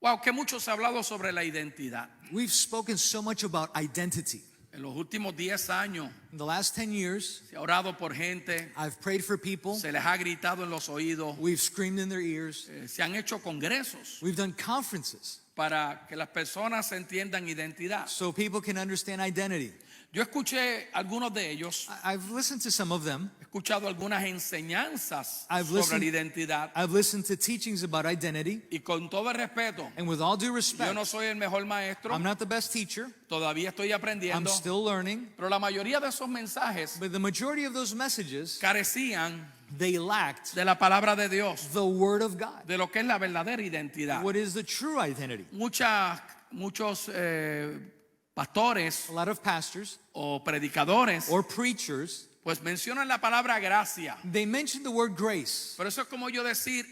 Wow, que mucho se ha hablado sobre la identidad. We've spoken so much about identity. En los últimos 10 años In the last 10 years, se ha orado por gente, I've prayed for people. se les ha gritado en los oídos, We've screamed in their ears. se han hecho congresos We've done conferences para que las personas entiendan identidad. so people can understand identity. Yo escuché algunos de ellos, I've listened to some of them. he escuchado algunas enseñanzas I've sobre listened- la identidad I've listened to teachings about identity. y con todo el respeto, And with all due yo respect, no soy el mejor maestro, I'm not the best teacher. todavía estoy I'm aprendiendo, still learning. pero la mayoría de esos mensajes But the majority of those messages, carecían they lacked de la palabra de Dios, the Word of God. de lo que es la verdadera identidad. What is the true identity? Muchos pastores A lot of pastors o predicadores or preachers, pues mencionan la palabra gracia, they mention the word grace. pero eso es como yo decir,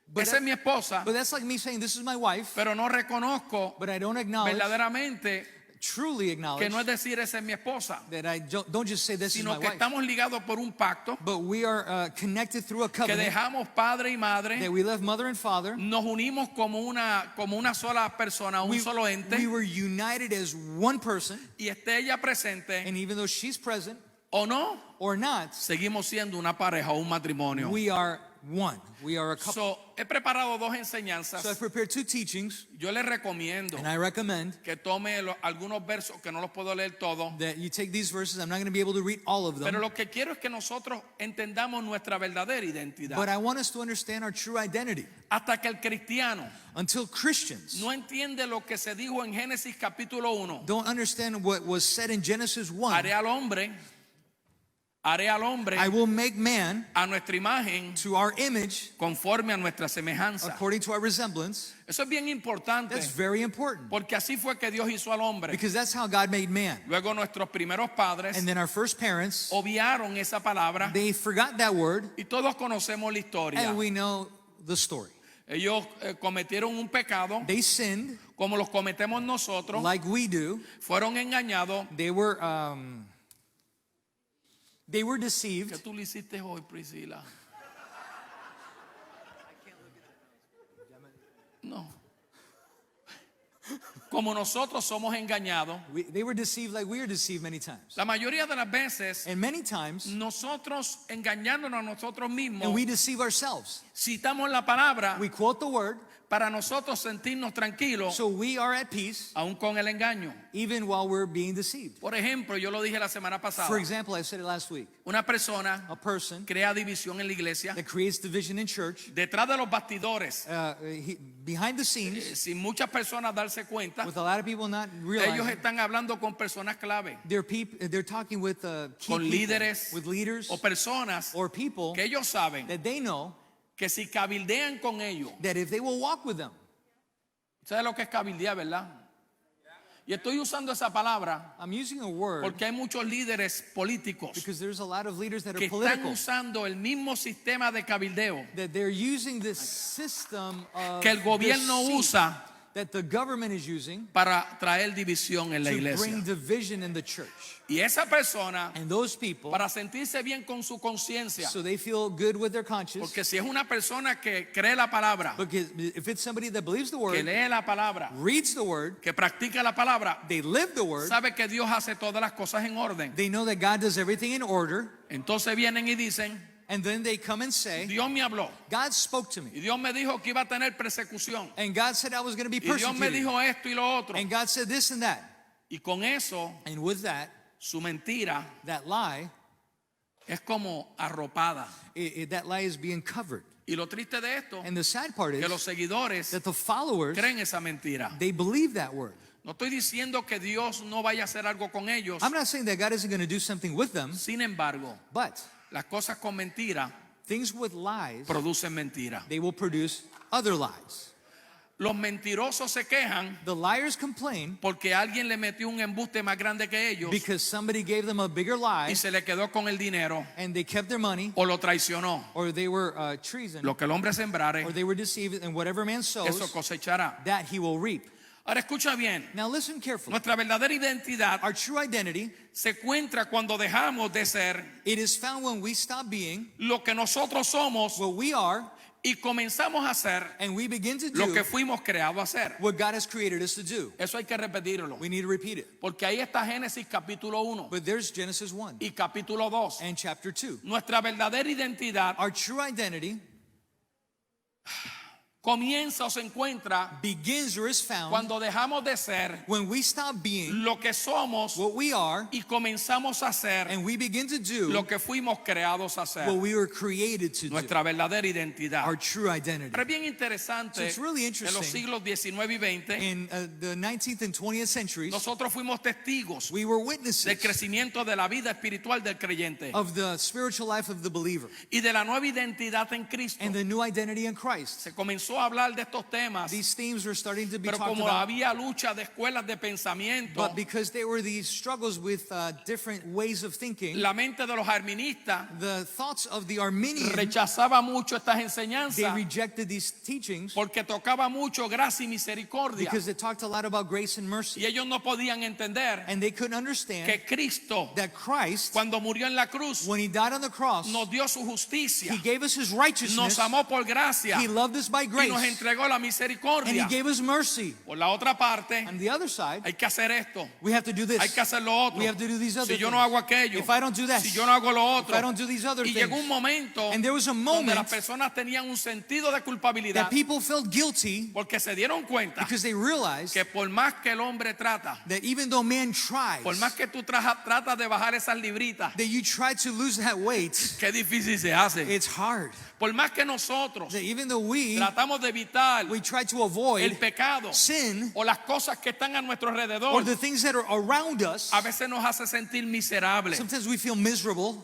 But esa es mi esposa, But that's like me saying, this is my wife, pero no reconozco but I don't acknowledge, verdaderamente truly que acknowledge no es decir esa es mi esposa, that I don't just say this is my sino que wife. estamos ligados por un pacto, But we are connected through a que covenant dejamos padre y that madre, we left mother and father. nos unimos como una sola persona, un solo ente, We were united as one person, y esté ella presente and even though she's present o no, or not, seguimos siendo una pareja o un matrimonio. we are one. We are a couple. So, he preparado dos So I've enseñanzas. prepared 2 teachings, Yo les recomiendo and I recommend que tome algunos versos que no los puedo leer todos, that you take these verses. I'm not going to be able to read all of pero them, lo que quiero es que nosotros entendamos nuestra verdadera identidad. but I want us to understand our true identity. Hasta que el cristiano Until Christians no entiende lo que se dijo en Génesis capítulo 1, don't understand what was said in Genesis 1, haré al hombre I will make man a nuestra imagen to our image conforme a nuestra semejanza. according to our resemblance. Eso es bien importante, That's very important porque así fue que Dios hizo al hombre. because that's how God made man. Luego nuestros primeros padres And then our first parents, obviaron esa palabra they forgot that word, y todos conocemos la historia. and we know the story. Ellos cometieron un pecado They sinned como los cometemos nosotros, like we do. fueron engañados. They were ¿Qué deceived. tú le hiciste hoy, Priscila? No. Como nosotros somos engañados, They were deceived like we are deceived many times. la mayoría de las veces And many times, nosotros engañándonos a nosotros mismos, and we deceive ourselves. citamos la palabra We quote the word, para nosotros sentirnos tranquilos, so we are at peace aún con el engaño. even while we're being deceived. Por ejemplo, yo lo dije la semana pasada, For example, I said it last week. una persona A person crea división en la iglesia, that creates division in church, detrás de los bastidores, behind the scenes, sin muchas personas darse cuenta, with a lot of people not ellos realizing, están hablando con personas clave, they're talking with key con people, líderes with leaders o personas or people que ellos saben that they know que si cabildean con ellos, that if they will walk with them, ¿sabes lo que es cabildear, verdad? Y estoy usando esa palabra I'm using a word porque hay muchos líderes políticos because there's a lot of leaders that que are están political, usando el mismo sistema de cabildeo that they're using this system of que el gobierno deceit usa that the government is using para traer división en la to iglesia. bring division in the church. Y esa persona, And those people, para sentirse bien con su conciencia, so they feel good with their conscience, porque si es una persona que cree la palabra, because if it's somebody that believes the que word, lee la palabra, reads the word, que practica la palabra, they live the word, sabe que Dios hace todas las cosas en orden. they know that God does everything in order, Entonces vienen y dicen, and then they come and say, Dios me habló God spoke to me, y Dios me dijo que iba a tener persecución and God said I was going to be y Dios me persecuted, dijo esto y lo otro, and God said this and that. y con eso And with that, su mentira that lie, es como arropada. that lie is being covered. Y lo triste de esto And the sad part que los is seguidores that the followers, creen esa mentira. they believe that word. No estoy diciendo que Dios no vaya a hacer algo con ellos. I'm not saying that God isn't going to do something with them, Sin embargo, but las cosas con mentira things with lies, producen mentira. they will produce other lies. Los mentirosos se quejan The liars complain porque alguien le metió un embuste más grande que ellos because somebody gave them a bigger lie y se le quedó con el dinero and they kept their money, o lo traicionó. or they were treason, Lo que el hombre sembrare, or they were deceived, and whatever man eso sows, cosechará. that he will reap. Ahora escucha bien. Now listen carefully. Nuestra verdadera identidad Our true identity, se encuentra cuando dejamos de ser it is found when we stop being lo que nosotros somos what we are y comenzamos a hacer and we begin to lo do que fuimos creados a hacer. what God has created us to do. Eso hay que repetirlo. We need to repeat it. Porque ahí está Génesis capítulo 1 But there's Genesis 1 y capítulo 2. and chapter 2. Nuestra verdadera identidad Our true identity comienza o se encuentra begins or is found cuando dejamos de ser when we stop being lo que somos what we are y comenzamos a hacer and we begin to do lo que fuimos creados a hacer. what we were created to do. Nuestra verdadera identidad. Our true identity. Pero es bien interesante So it's really en los interesting. siglos 19 y 20 In the 19th and 20th centuries, nosotros fuimos testigos we were del witnesses crecimiento de la vida espiritual del creyente of the spiritual life of the believer y de la nueva identidad en Cristo. and the new identity in Christ. Se comenzó a hablar de estos temas, These themes were starting to be pero talked como about, había lucha de escuelas de pensamiento, but because there were these struggles with different ways of thinking, la mente de los arministas the thoughts of the Arminians, rechazaba mucho estas they enseñanzas rejected these teachings porque tocaba mucho gracia y misericordia because they talked a lot about grace and y mercy. ellos no podían entender And they couldn't understand que Cristo, that Christ, cuando murió en la cruz, when he died on the cross, nos dio su justicia, he gave us his nos righteousness, amó por gracia he loved us by y grace, nos entregó la and he misericordia. gave us mercy. Por la otra parte, On the other side, hay que hacer esto, we have to do this. hay que hacer lo otro. We have to do these other Si yo no things. hago aquello, If I don't do that, si yo no hago lo if otro, I don't do these other y things. llegó un momento And there was a donde moment las personas tenían un sentido de culpabilidad that people felt guilty porque se dieron cuenta because they realized que por más que el hombre trata, that even though man tries, por más que tú tratas de bajar esas libritas, that you try to lose that weight, qué difícil se hace. it's hard. Por más que nosotros That even though we tratamos de evitar try to el avoid pecado sin o las cosas que están a nuestro or alrededor, the things that are around us, a veces nos hace sentir miserables. sometimes we feel miserable.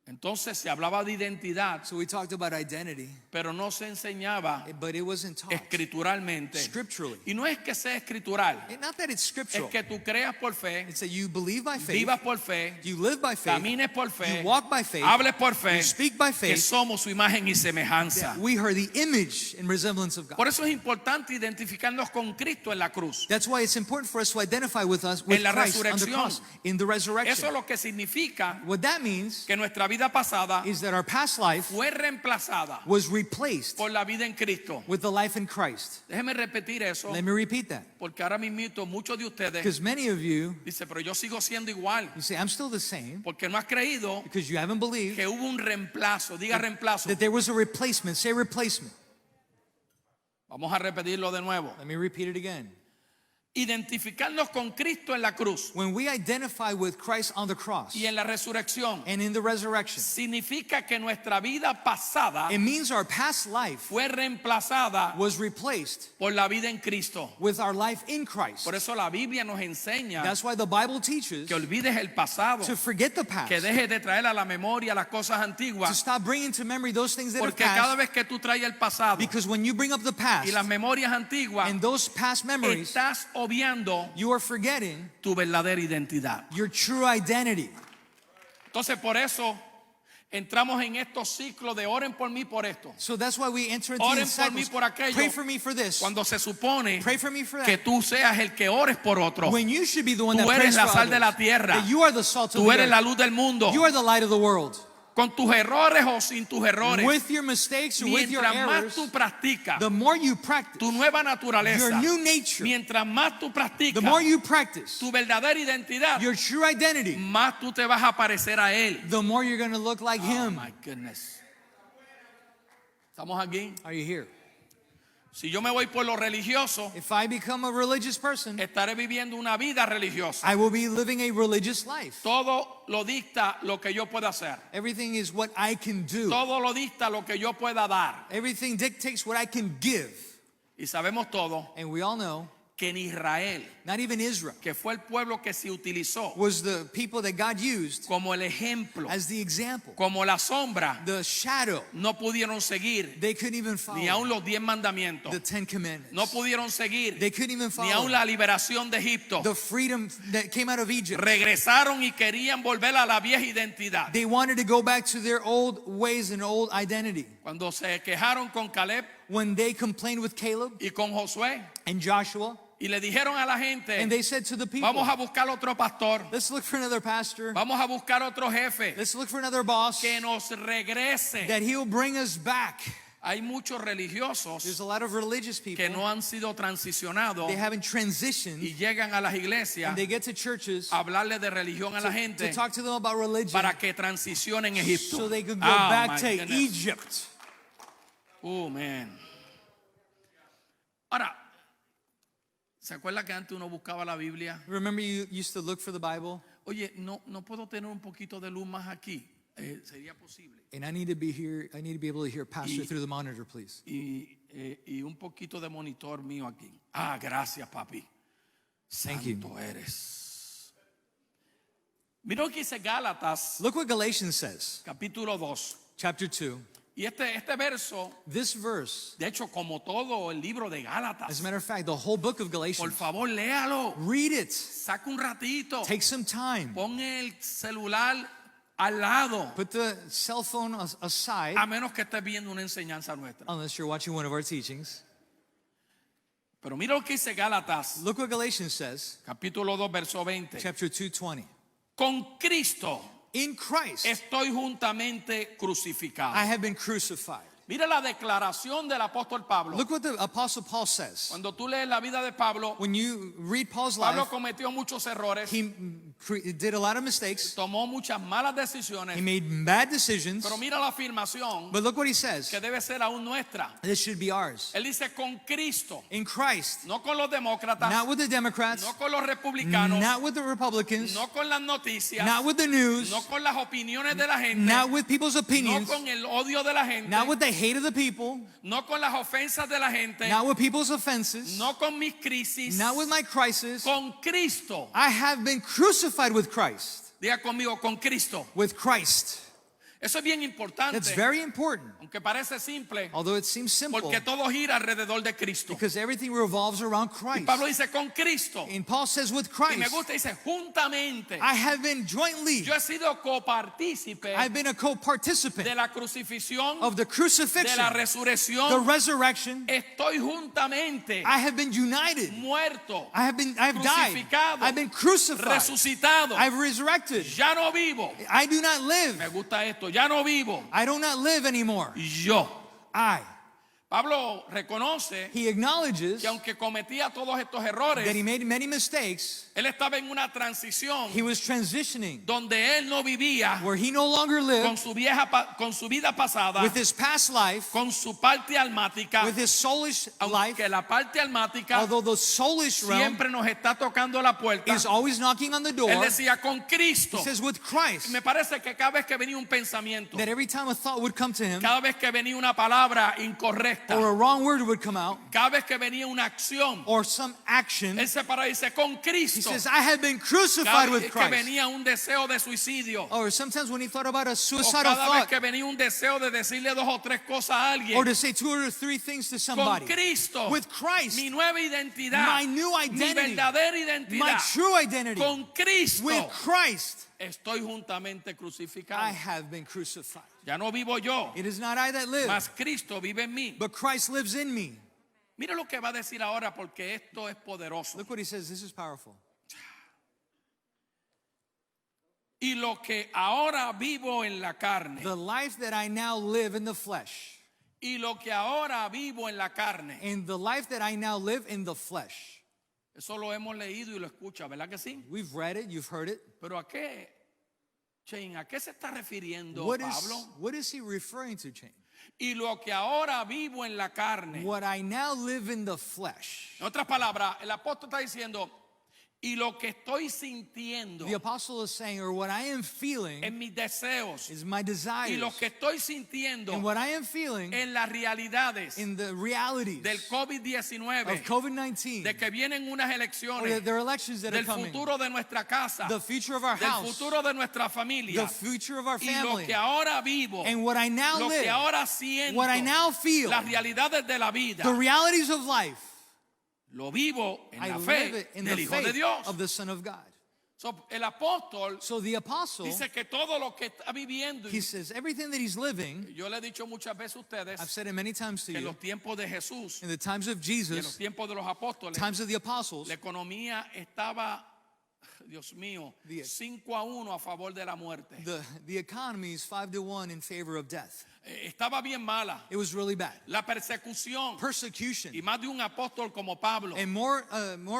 Entonces se hablaba de identidad, So we talked about identity, pero no se enseñaba but it wasn't taught escrituralmente. scripturally. Y no es que sea escritural, Not that it's es scriptural. que tú creas por fe, It's that you believe by faith, vivas por fe, you live by faith, camines por fe, you walk by faith, hables por fe, you speak by que faith, somos su imagen y semejanza. we are the image and resemblance of God. Por eso es importante identificarnos con Cristo en la cruz. That's why it's important for us to identify with us with En la Christ on the resurrección. cross, in the Eso resurrection. es lo que significa What that means que nuestra vida pasada is that our past life fue reemplazada was replaced por la vida en Cristo. with the life in Christ. Déjeme repetir eso, Let me repeat that. porque ahora mismo muchos de ustedes Because many of you, dicen, pero yo sigo siendo igual, you say, I'm still the same, porque no has creído because you haven't believed que hubo un reemplazo. Diga reemplazo. that there was a replacement. Say replacement. Vamos a repetirlo de nuevo. Let me repeat it again. Identificarnos con Cristo en la cruz When we identify with Christ on the cross y en la resurrección and in the resurrection, significa que nuestra vida pasada it means our past life fue reemplazada was replaced por la vida en Cristo. with our life in Christ. Por eso la Biblia nos enseña That's why the Bible teaches que olvides el pasado, to forget the past, que dejes de traer a la memoria las cosas to antiguas, stop bringing to memory those things that have porque cada passed, vez que tú traes el pasado because when you bring up the past y las memorias antiguas, and those past memories, estás obviando you are forgetting tu verdadera identidad. your true identity. Entonces por eso entramos en estos ciclos de oren por mí por esto. So that's why we enter into Oren these por mí cycles. por aquello. Pray for me for this. Cuando se supone Pray for me for que that. tú seas el que ores por otro. When you should be the one Tú that eres prays la for sal de la others. tierra. That you are the salt of Tú the eres earth. la luz del mundo. You are the light of the world. Con tus errores o sin tus errores. With your mistakes or with your Mientras más errors, tú practicas the more you practice tu nueva naturaleza, your new nature, mientras más tú the practicas more you practice tu verdadera identidad, your true identity, más tú te vas a parecer a Él. the more you're going to look like Oh Him. my goodness. ¿Estamos aquí? Are you here? Si yo me voy por lo religioso, If I become a religious person, estaré viviendo una vida religiosa. I will be living a religious life. Todo lo dicta lo que yo pueda hacer. Everything is what I can do. Todo lo dicta lo que yo pueda dar. Everything dictates what I can give. Y sabemos todo And we all know, que en Israel, not even Israel, que fue el pueblo que se utilizó was the people that God used como el ejemplo, as the example. como la sombra, The shadow, no pudieron seguir they couldn't even ni aun follow los 10 mandamientos. the 10 Commandments. No pudieron seguir They couldn't even ni aun follow la liberación de Egipto. the freedom that came out of Egypt. Regresaron y querían volver a la vieja identidad. They wanted to go back to their old ways and old identity. Cuando se quejaron con Caleb When they complained with Caleb y con Josué, and Joshua, Y le dijeron a la and gente, they said to the people, vamos a buscar otro pastor, let's look for another pastor. vamos a buscar otro jefe Let's look for another boss que nos regrese. that he'll bring us back. Hay muchos religiosos There's a lot of religious people. que no han sido transicionados They haven't transitioned, y llegan a las iglesias and they get to churches a hablarle de religión a la to gente talk to them about religion para que transicionen Egipto. so they could go Oh, back my to goodness. Egypt. Oh, man. Ahora, ¿se acuerda que antes uno buscaba la Biblia? Remember you used to look for the Bible? Oye, no puedo tener un poquito de luz más aquí. ¿Sería posible? And I need to be here. I need to be able to hear Pastor Y- through the monitor, please. Y un poquito de monitor mío aquí. Ah, gracias, papi. Thank you. Santo eres. Mira lo que dice Gálatas, Look what Galatians says, capítulo 2. chapter 2. Y este verso, This verse, de hecho, como todo el libro de as Gálatas, a matter of fact, the whole book of por Galatians, favor, léalo. read it. Saca un ratito. Take some time. Pon el celular al lado. Put the cell phone aside, A menos que estés viendo una enseñanza nuestra. unless you're watching one of our teachings. Pero mira lo que dice Gálatas, Look what Galatians says, capítulo 2, verso 20. chapter 2:20. Con Cristo In Christ, estoy juntamente crucificado. I have been crucified. Mira la declaración del apóstol Pablo. Look what the Apostle Paul says. Cuando tú lees la vida de Pablo, When you read Paul's Pablo life, cometió muchos errores, he did a lot of mistakes. tomó muchas malas He decisiones, made bad decisions. pero mira la afirmación But look what he says. que debe ser aún nuestra. This should be ours. Él dice con Cristo, In Christ, no con los demócratas, not with the Democrats, no con los republicanos, not with the Republicans, no con las noticias, not with the news, no con las opiniones de la gente, not with people's no opinions, con el odio de la gente, not with the hate of the people, no con las ofensas de la gente, not with people's offenses, no con mis crisis, not with my crisis. con Cristo. I have been crucified with Christ. Diga conmigo, con Cristo. With Christ. Eso es bien importante, That's very important, aunque parece simple, although it seems simple, porque todo gira alrededor de Cristo. because everything revolves around Y Christ. Pablo dice con Cristo. And Paul says with Y me Christ, gusta, dice juntamente. I have been jointly, Yo he sido copartícipe I've been a de co-participant la crucifixión, of the de crucifixion, la the resurrección. resurrection. Estoy juntamente I have been united. muerto, I've died. Crucificado. I've been crucified. resucitado. I've resurrected. Ya no vivo. I do not live. Me gusta esto. Ya no vivo. I do not live anymore. Yo. I. Pablo reconoce He acknowledges que aunque cometía todos estos that errores, he made many mistakes. él estaba en una transición He was transitioning donde él no vivía where he no longer lived con su vida pasada, with his past life, con su parte almática, with his soulish life, aunque la parte almática although the soulish realm siempre nos está tocando la puerta. is always knocking on the door. Él decía con Cristo. He says with Christ, Me parece que cada vez que venía un pensamiento, that every time a thought would come to him cada vez que venía una palabra incorrecta, or a wrong word would come out cada vez que venía una acción, or some action, él se paraba y dice con he Cristo. says, I have been Cada crucified with vez que Christ. venía un deseo de suicidio, Or sometimes when he thought about a o suicidal cada vez thought, que venía un deseo de decirle dos o tres cosas a alguien, or to say 2 or 3 things to con somebody. Cristo, With Christ, mi nueva identidad, my new mi identity, verdadera my identidad, true identity, con Cristo, with Christ, estoy juntamente crucificado. I have been crucified. Ya no vivo yo, It is not I that live, mas Cristo vive en mí. but Christ lives in me. Mira lo que va a decir ahora porque esto es poderoso. Look what he says. This is powerful. Y lo que ahora vivo en la carne, The life that I now live in the flesh, y lo que ahora vivo en la carne, and the life that I now live in the flesh. eso lo hemos leído y lo escucha, ¿verdad que sí? We've read it, you've heard it. Pero ¿a qué, Shane, a qué se está refiriendo Pablo? What is he referring to, Shane? Y lo que ahora vivo en la carne. What I now live in the flesh. En otras palabras, el apóstol está diciendo, y lo que estoy sintiendo The apostle is saying, or what I am feeling en mis deseos, is my desires. y lo que estoy sintiendo And what I am feeling en las realidades in the realities del of COVID-19, COVID-19, de que vienen unas or elecciones, there are elections that are del coming, futuro de nuestra casa, the future of our del house, futuro de nuestra familia, the future of our y lo family, que ahora vivo, and what I now lo que live, ahora siento, what I now feel, las realidades de la vida, the realities of life, lo vivo en I la live fe it in del the Hijo de faith Dios. of the Son of God. So, el apóstol So the apostle, dice que todo lo que está viviendo, he says everything that he's living, yo le he dicho muchas veces a ustedes I've said it many times to que en you, los tiempos de Jesús in the times of y en los Jesus, tiempos de los apóstoles, times of the apostles, la economía estaba, Dios mío, The- 5-1 a favor de la muerte. the economy is 5-1 in favor of death. Estaba bien mala. It was really bad. La persecución. Persecution. Y más de un apóstol como Pablo, And more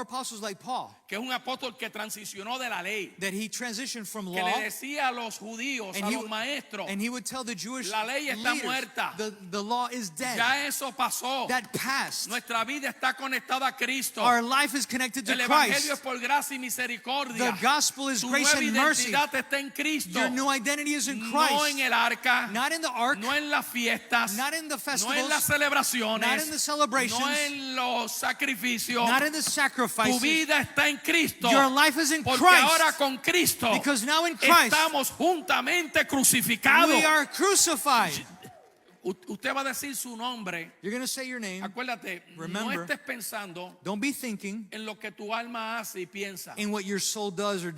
apostles like Paul, que es un apóstol que transicionó de la ley, that he transitioned from que law, le decía a los judíos, and a he, los maestros, and he would tell the Jewish La ley está leaders, muerta. the law is dead. ya eso pasó. That passed. Nuestra vida está conectada a Cristo. Our life is connected to El evangelio Christ. es por gracia y misericordia. The gospel is Tu grace nueva and mercy. identidad está en Cristo. Your new identity is in No Christ. en el arca, Not in the ark, no en las fiestas, not in the no en las festivals, celebraciones, not in the celebrations, no en los sacrificios. not in the Tu sacrifices. vida está en Cristo. Your life is in Porque Christ. ahora con Cristo Because now in Christ, estamos juntamente crucificados. we are crucified. Usted va a decir su nombre. You're going to say your name. Acuérdate, no Remember, estés pensando Don't be thinking en lo que tu alma hace y piensa. in what your soul does or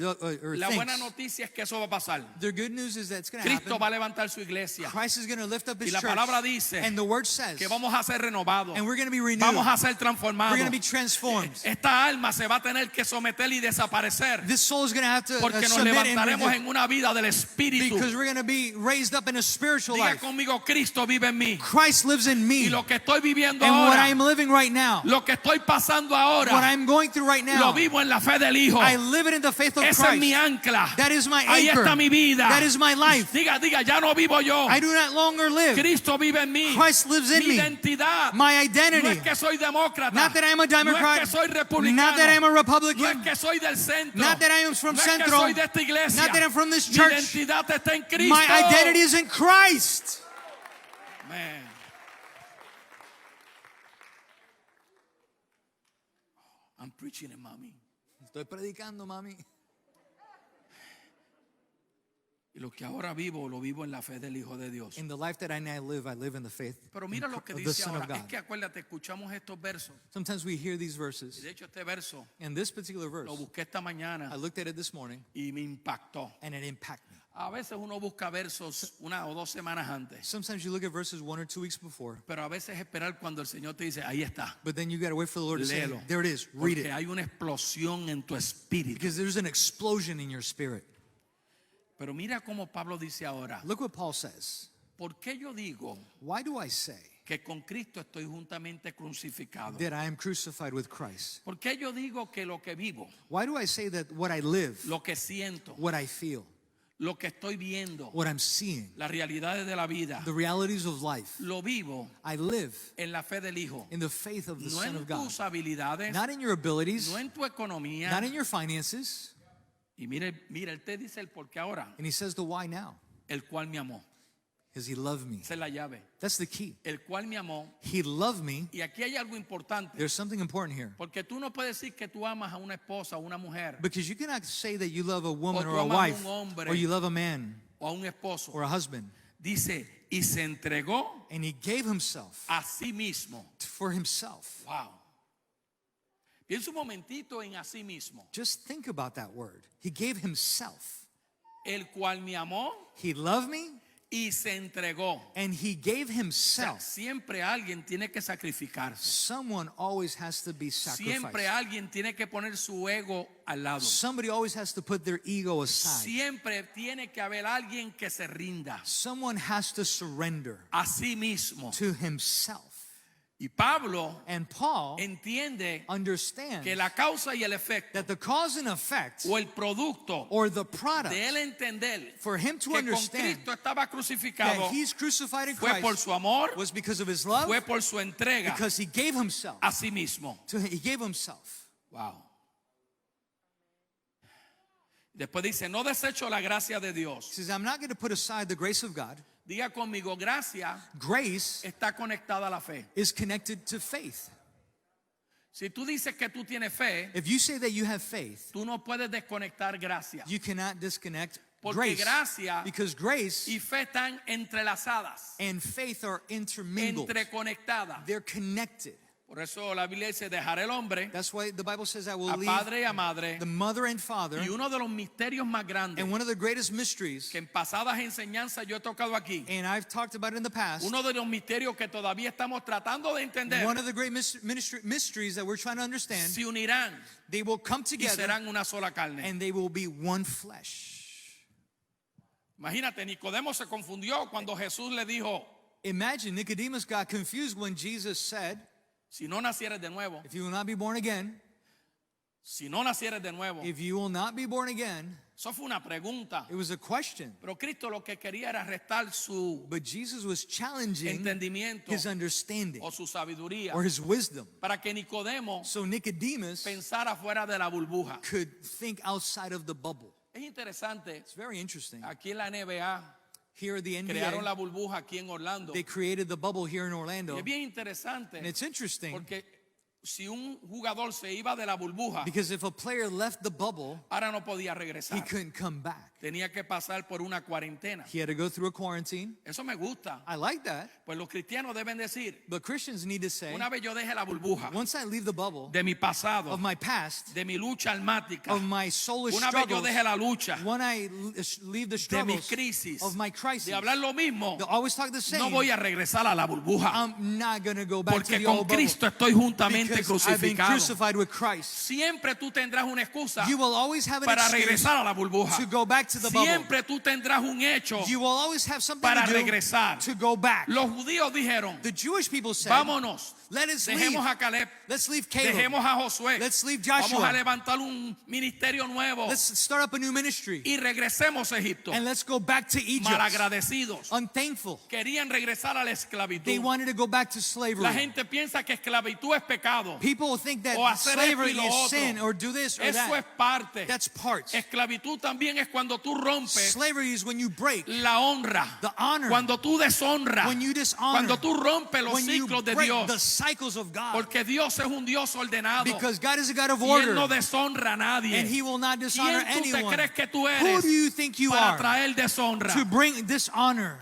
La buena thinks. noticia es que eso va a pasar. The good news is that it's going to Cristo va happen. a levantar su iglesia Christ is going to lift up y his la church. palabra dice And the word says, que vamos a ser renovados. and we're going to be renewed. Vamos a ser We're transformados. going to be transformed. Esta alma se va a tener que someter y desaparecer This soul is going to have to porque nos submit levantaremos and en una vida del Espíritu. because we're going to be raised up in a spiritual Diga life. conmigo, Cristo vive en mí. Christ lives in Y me. lo que estoy viviendo And what ahora, I'm living right now, lo que estoy pasando what ahora, I'm going through right lo now, vivo en la fe del Hijo. I live it in the faith of Esa es mi Christ. ancla. That is my Ahí anchor. está mi vida. That is my life. Diga, ya no vivo yo. I do not longer live. Cristo vive en mí. Christ lives in Mi me. identidad. My No identity. es que soy demócrata. Not that I am a No es Democrat. que soy republicano. Not that I am a No es Republican. que soy del centro. Not that I am from no es que Centro. soy de esta iglesia. Not that I'm from this Mi church. identidad está en Cristo. My identity is in Christ. Man. I'm preaching it, mami. Estoy predicando, mami. Y lo que ahora vivo, lo vivo en la fe del Hijo de Dios. In the life that I now live, I live in the faith Pero mira lo que of the dice Son ahora. of Es God. que acuérdate, escuchamos estos versos. Sometimes we hear these Y verses. de hecho este verso And this particular verse, lo busqué esta mañana I looked at it this morning y me impactó. and it impacted me. A veces uno busca versos 1 o 2 semanas antes, Sometimes you look at verses 1 or 2 weeks before, pero a veces esperar cuando el Señor te dice, ahí está. but then you got to wait for the Lord to say, Léelo. there it is, read Porque it. hay una explosión en tu espíritu. Because there's an explosion in your spirit. Pero mira cómo Pablo dice ahora, Look what Paul says. ¿por qué yo digo Why do I say que con Cristo estoy juntamente crucificado? that I am crucified with Christ? ¿Por qué yo digo que lo que vivo, Why do I say that what I live, lo que siento, what I feel, lo que estoy viendo, what I'm seeing, las realidades de la vida, the realities of life, lo vivo I live en la fe del Hijo? in the faith of the No Son en of God. tus habilidades, Not in your abilities, no en tu economía. not in your finances. Y mire, él te dice el por qué ahora, And he says the why now. el cual me amó. Because he loved me. Esa es la llave. That's the key. El cual me amó. He loved me. Y aquí hay algo importante. There's something important here. Porque tú no puedes decir que tú amas a una esposa o una mujer Because you cannot say that you love a woman O or tú a amas a wife un hombre. or you love a man o a un esposo. or a husband. Dice, y se entregó And he gave himself a sí mismo. for himself. Wow. Piensa un momentito en a sí mismo. Just think about that word. He gave himself. El cual me amó He loved me y se entregó. and he gave O sea, himself. siempre alguien tiene que sacrificarse. Someone always has to be Siempre sacrificed. alguien tiene que poner su ego al lado. Somebody always has to put their ego aside. Siempre tiene que haber alguien que se rinda Someone has to surrender a sí mismo. to himself. Y Pablo And Paul entiende understands que la causa y el efecto that the cause and effect o el producto or the product de él entender for him to que con understand Cristo estaba crucificado that he's crucified in fue por Christ su amor, was because of his love, fue por su entrega because he gave himself. a sí mismo. He gave himself. Wow. Después dice, no desecho la gracia de He Dios. says, I'm not going to put aside the grace of God. Diga conmigo, gracia Grace está conectada a la fe. is connected to faith. Si tú dices que tú tienes fe, If you say that you have faith, tú no puedes desconectar gracia. you cannot disconnect Porque grace. gracia Because grace y fe están entrelazadas, and faith are intermingled. entreconectadas. They're connected. Por eso la Biblia dice, dejaré el hombre That's why the Bible says, I will a leave padre y a madre. the mother and father. Y uno de los misterios más grandes And one of the greatest mysteries, que en pasadas enseñanzas yo he tocado aquí, and I've talked about it in the past, uno de los misterios que todavía estamos tratando de entender, one of the great mysteries that we're trying to understand, se unirán they will come y together serán una sola carne. and they will be one flesh. Imagínate, Nicodemo se confundió cuando Jesús le dijo, Imagine Nicodemus got confused when Jesus said, si no nacieres de nuevo, if you will not be born again, si no nacieres de nuevo. if you will not be born again, Eso fue una pregunta. it was a question. Pero Cristo lo que quería era restar su But Jesus was challenging entendimiento his understanding o su sabiduría or his wisdom. para que Nicodemo So Nicodemus pensara fuera de la burbuja. could think outside of the bubble. Es interesante, It's very interesting. aquí en la NBA Here at the crearon la NBA, burbuja aquí en Orlando. they created the bubble here in Y Orlando. es bien interesante And it's interesting porque si un jugador se iba de la burbuja, because if a player left the bubble, ahora no podía he regresar. couldn't come back. Tenía que pasar por una cuarentena. He had to go through a quarantine. Eso me gusta. I like that. Pues los cristianos deben decir, But Christians need to say, una vez yo deje la burbuja once I leave the bubble de mi pasado, of my past, de mi lucha almática, of my soulish una vez yo struggles, deje la lucha when I leave the de mis struggles crisis, of my crisis, de hablar lo mismo, they'll always talk the no same. voy a regresar a la burbuja, I'm not going to go back to porque the con old bubble Cristo estoy juntamente because I've been crucificado. crucified with Christ. Siempre tú tendrás una excusa You will always have an para excuse regresar a la burbuja. to go back to the bubble. Siempre tú tendrás un hecho You will always have something para to do regresar. to go back. Los judíos dijeron, The Jewish people said, vámonos, let us leave. dejemos a Caleb, Let's leave Caleb. dejemos a Josué, Let's leave vamos Joshua. a levantar un ministerio nuevo Let's start up a new ministry. y regresemos a Egipto. And let's go back to Egypt. Malagradecidos, Unthankful. querían regresar a la They esclavitud. wanted to go back to slavery. La gente piensa que esclavitud es pecado. People think that O hacer slavery esto y lo is otro. sin or do this or Eso that. es parte. That's parts. Esclavitud también es cuando tú rompes Slavery is when you break, la honra, the honor, cuando tú deshonras, when you dishonor, cuando tú rompes los when you ciclos de break the Dios. cycles of God. Porque Dios es un Dios ordenado Because God is a God of y order. Él no deshonra a nadie. And He will not dishonor ¿Quién tú te anyone. crees que tú Who eres do you think you para are traer deshonra? to bring dishonor?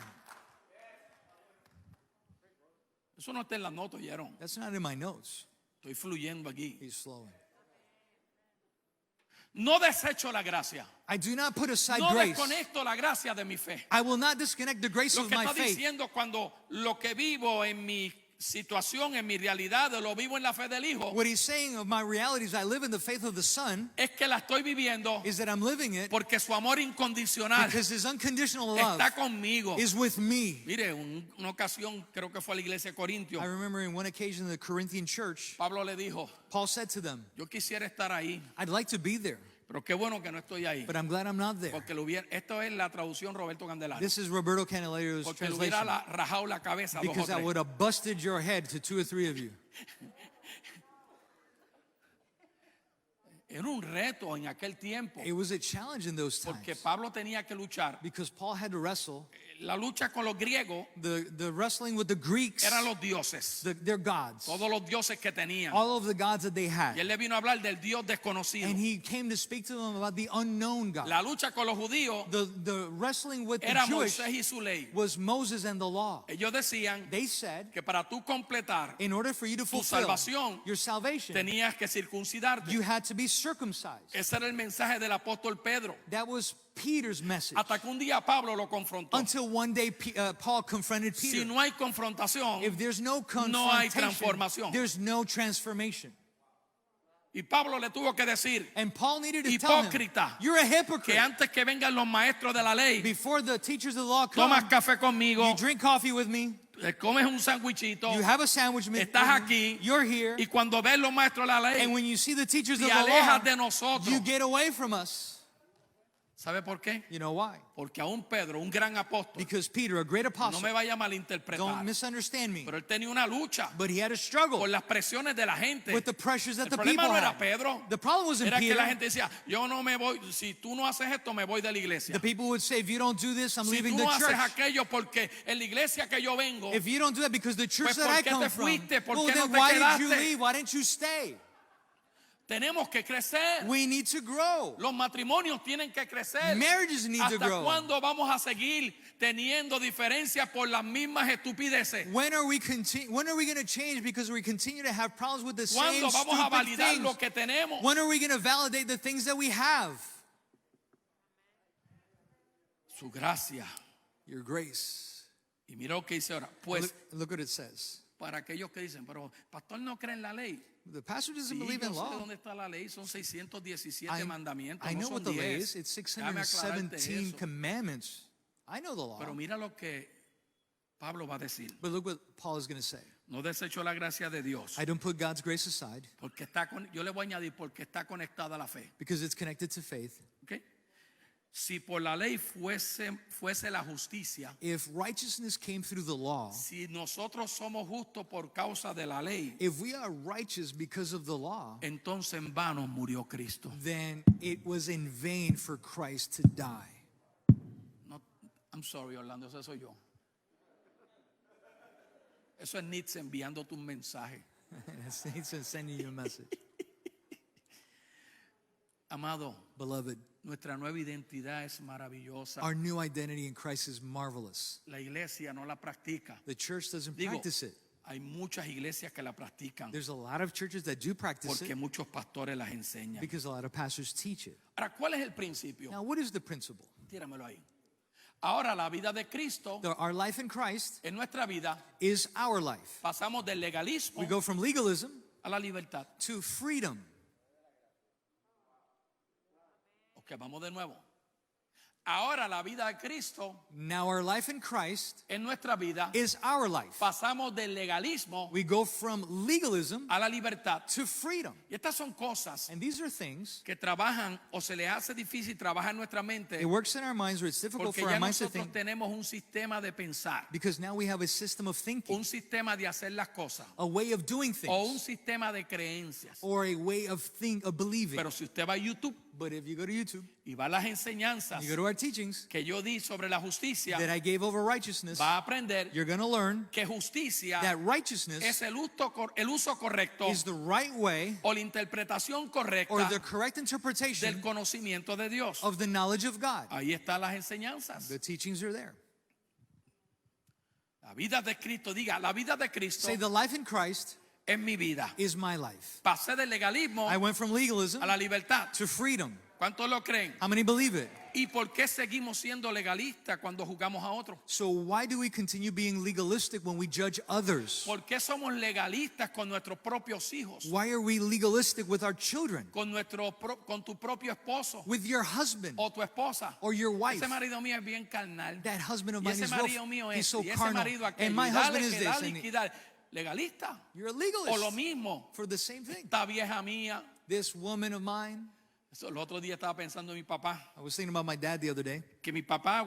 Eso no está en las notas, ¿oyeron? That's not in my notes. Estoy fluyendo aquí. He's flowing. No desecho la gracia. I do not put aside No grace. desconecto la gracia de mi fe. I will not disconnect the grace Lo of que my está faith. diciendo cuando lo que vivo en mi situación, en mi realidad, lo vivo en la fe del Hijo, What he's saying of my realities, I live in the faith of the Son, es que la estoy viviendo is that I'm living it porque su amor incondicional because His unconditional love está conmigo. is with me. Mire, una ocasión, creo que fue a la iglesia de Corintios, I remember in one occasion in the Corinthian church, Pablo le dijo, Paul said to them, yo quisiera estar ahí, I'd like to be there, pero qué bueno que no estoy ahí. but I'm glad I'm not there. Porque esto es la traducción Roberto Candelario. This is Roberto Candelario's Porque le hubiera translation. rajado la cabeza a dos o Because I tres. would have busted your head to 2 or 3 of you. Era un reto en aquel tiempo. It was a challenge in those Porque times Pablo tenía que luchar. because Paul had to wrestle. La lucha con los griegos The wrestling with the Greeks, eran los dioses. their gods, Todos los dioses que tenían. all of the gods that they Y had. él le vino a hablar del Dios desconocido. And he came to speak to them about the unknown God. La lucha con los judíos The wrestling with the era Jewish Moisés y su ley. was Moses and the law. Ellos decían They said, que para tú completar in order for you to tu fulfill salvación, your salvation, tenías que circuncidarte. you had to be circumcised. Ese era el mensaje del apóstol Pedro. That was Peter's message. Hasta que un día Pablo lo confrontó. Until one day Paul confronted Si Peter. no hay confrontación, If there's no no hay confrontation, transformación. there's no transformation. Y Pablo le tuvo que decir And Paul needed to tell him, Hipócrita. you're a que hypocrite. antes que vengan los maestros de la ley, Before the teachers of the law come, tomas café conmigo, you drink coffee with me, comes un sándwichito, you have a sandwich with estás me, aquí, you're here, y cuando ves los maestros de la ley, and when you see the teachers te of the law, alejas de nosotros. you get away from us. ¿Sabe por qué? You know why? Porque aún Pedro, un gran apóstol, Because Peter, a great no apostle, me vaya a malinterpretar, don't misunderstand me, pero él tenía una lucha but he had a struggle por las presiones de la gente. with the pressures that El the problema people no era had. Pedro, The problem wasn't era que Peter. la gente decía, yo no me voy, si tú no haces esto, me voy de la iglesia. The people would say, if you don't do this, I'm Si leaving tú the no haces church. aquello porque en la iglesia que yo vengo, If you don't do that because the church Pues, that ¿por I qué come te from, fuiste? ¿Por well qué no then te why did you quedaste? leave? Why didn't you stay? Tenemos que crecer. We need to grow. Los matrimonios tienen que crecer. Marriages need to ¿Hasta grow. cuándo vamos a seguir teniendo diferencias por las mismas estupideces? When are we going to change because we continue to have problems with the same ¿Cuándo vamos a stupid validar things? lo que tenemos? When are we going to validate the things that we have? Su gracia. Your grace. Y mira lo que dice ahora. Pues Look what it says. para aquellos que dicen, pero pastor no cree en la ley. The pastor doesn't Sí, believe yo in sé law. dónde está la ley, son 617 mandamientos, I no know son what the lay 10. is. It's Déjame aclararte 617 eso. commandments. I know the law. Pero mira lo que Pablo va a decir. But look what Paul is going to say. No desecho la gracia de Dios. I don't put God's grace aside Porque está yo le voy a añadir porque está conectada a la fe. because it's connected to faith. ¿Ok? Si por la ley fuese la justicia, If righteousness came through the law, si nosotros somos justos por causa de la ley, if we are righteous because of the law, entonces en vano murió Cristo. then it was in vain for Christ to die. No, I'm sorry, Orlando, eso soy yo. Eso es Nietzsche enviándote un mensaje. He's sending you a message. Amado, Beloved, nuestra nueva identidad es maravillosa. our new identity in Christ is marvelous. La iglesia no la practica. The church doesn't Digo, practice it. hay muchas iglesias que la practican There's a lot of churches that do practice porque it muchos pastores las enseñan. because a lot of pastors teach it. Ahora, ¿cuál es el principio? Now, what is the principle? Tíramelo ahí. Ahora, la vida de Cristo Our life in Christ en nuestra vida, is our life. pasamos del legalismo We go from legalism a la libertad. to freedom. Ok, vamos de nuevo. Ahora, la vida de Cristo Now, our life in Christ en nuestra vida, is our life. pasamos del legalismo We go from legalism a la libertad. to freedom. Y estas son cosas And these are things, que trabajan o se les hace difícil trabajar en nuestra mente it works in our minds where it's difficult porque for ya our minds to nosotros think tenemos un sistema de pensar, because now we have a system of thinking, un sistema de hacer las cosas a way of doing o un things, sistema de creencias. or a way of believing. Pero si usted va a YouTube But if you go to YouTube, y va a las enseñanzas you go to our teachings que yo di sobre la justicia, that I gave over righteousness, va a aprender you're going to learn que justicia that righteousness es el uso correcto is the right way o la interpretación or correcta the correct del interpretation conocimiento de Dios. of the knowledge of God. Ahí están las enseñanzas. The teachings are there. La vida de Cristo, diga, la vida de Cristo Say, the life in Christ es mi vida. is my life. Pasé del legalismo I went from legalism a la libertad. to freedom. ¿Cuántos lo creen? How many believe it? ¿Y por qué seguimos siendo legalistas cuando juzgamos a otros? So why do we continue being legalistic when we judge others? ¿Por qué somos legalistas con nuestros propios hijos? Why are we legalistic with our children? Con tu propio esposo With your husband o tu esposa. or your wife? Ese marido mío es bien carnal. That husband of Y mine ese is marido mío he's es so y ese carnal. marido aquello. And my Y dale, husband is que this. dale, And que dale. Legalista. you're a O lo legalist mismo. for the same thing. Esta vieja mía. This woman of mine, El otro día estaba pensando en mi papá. I was thinking about my dad the other day, Que mi mamá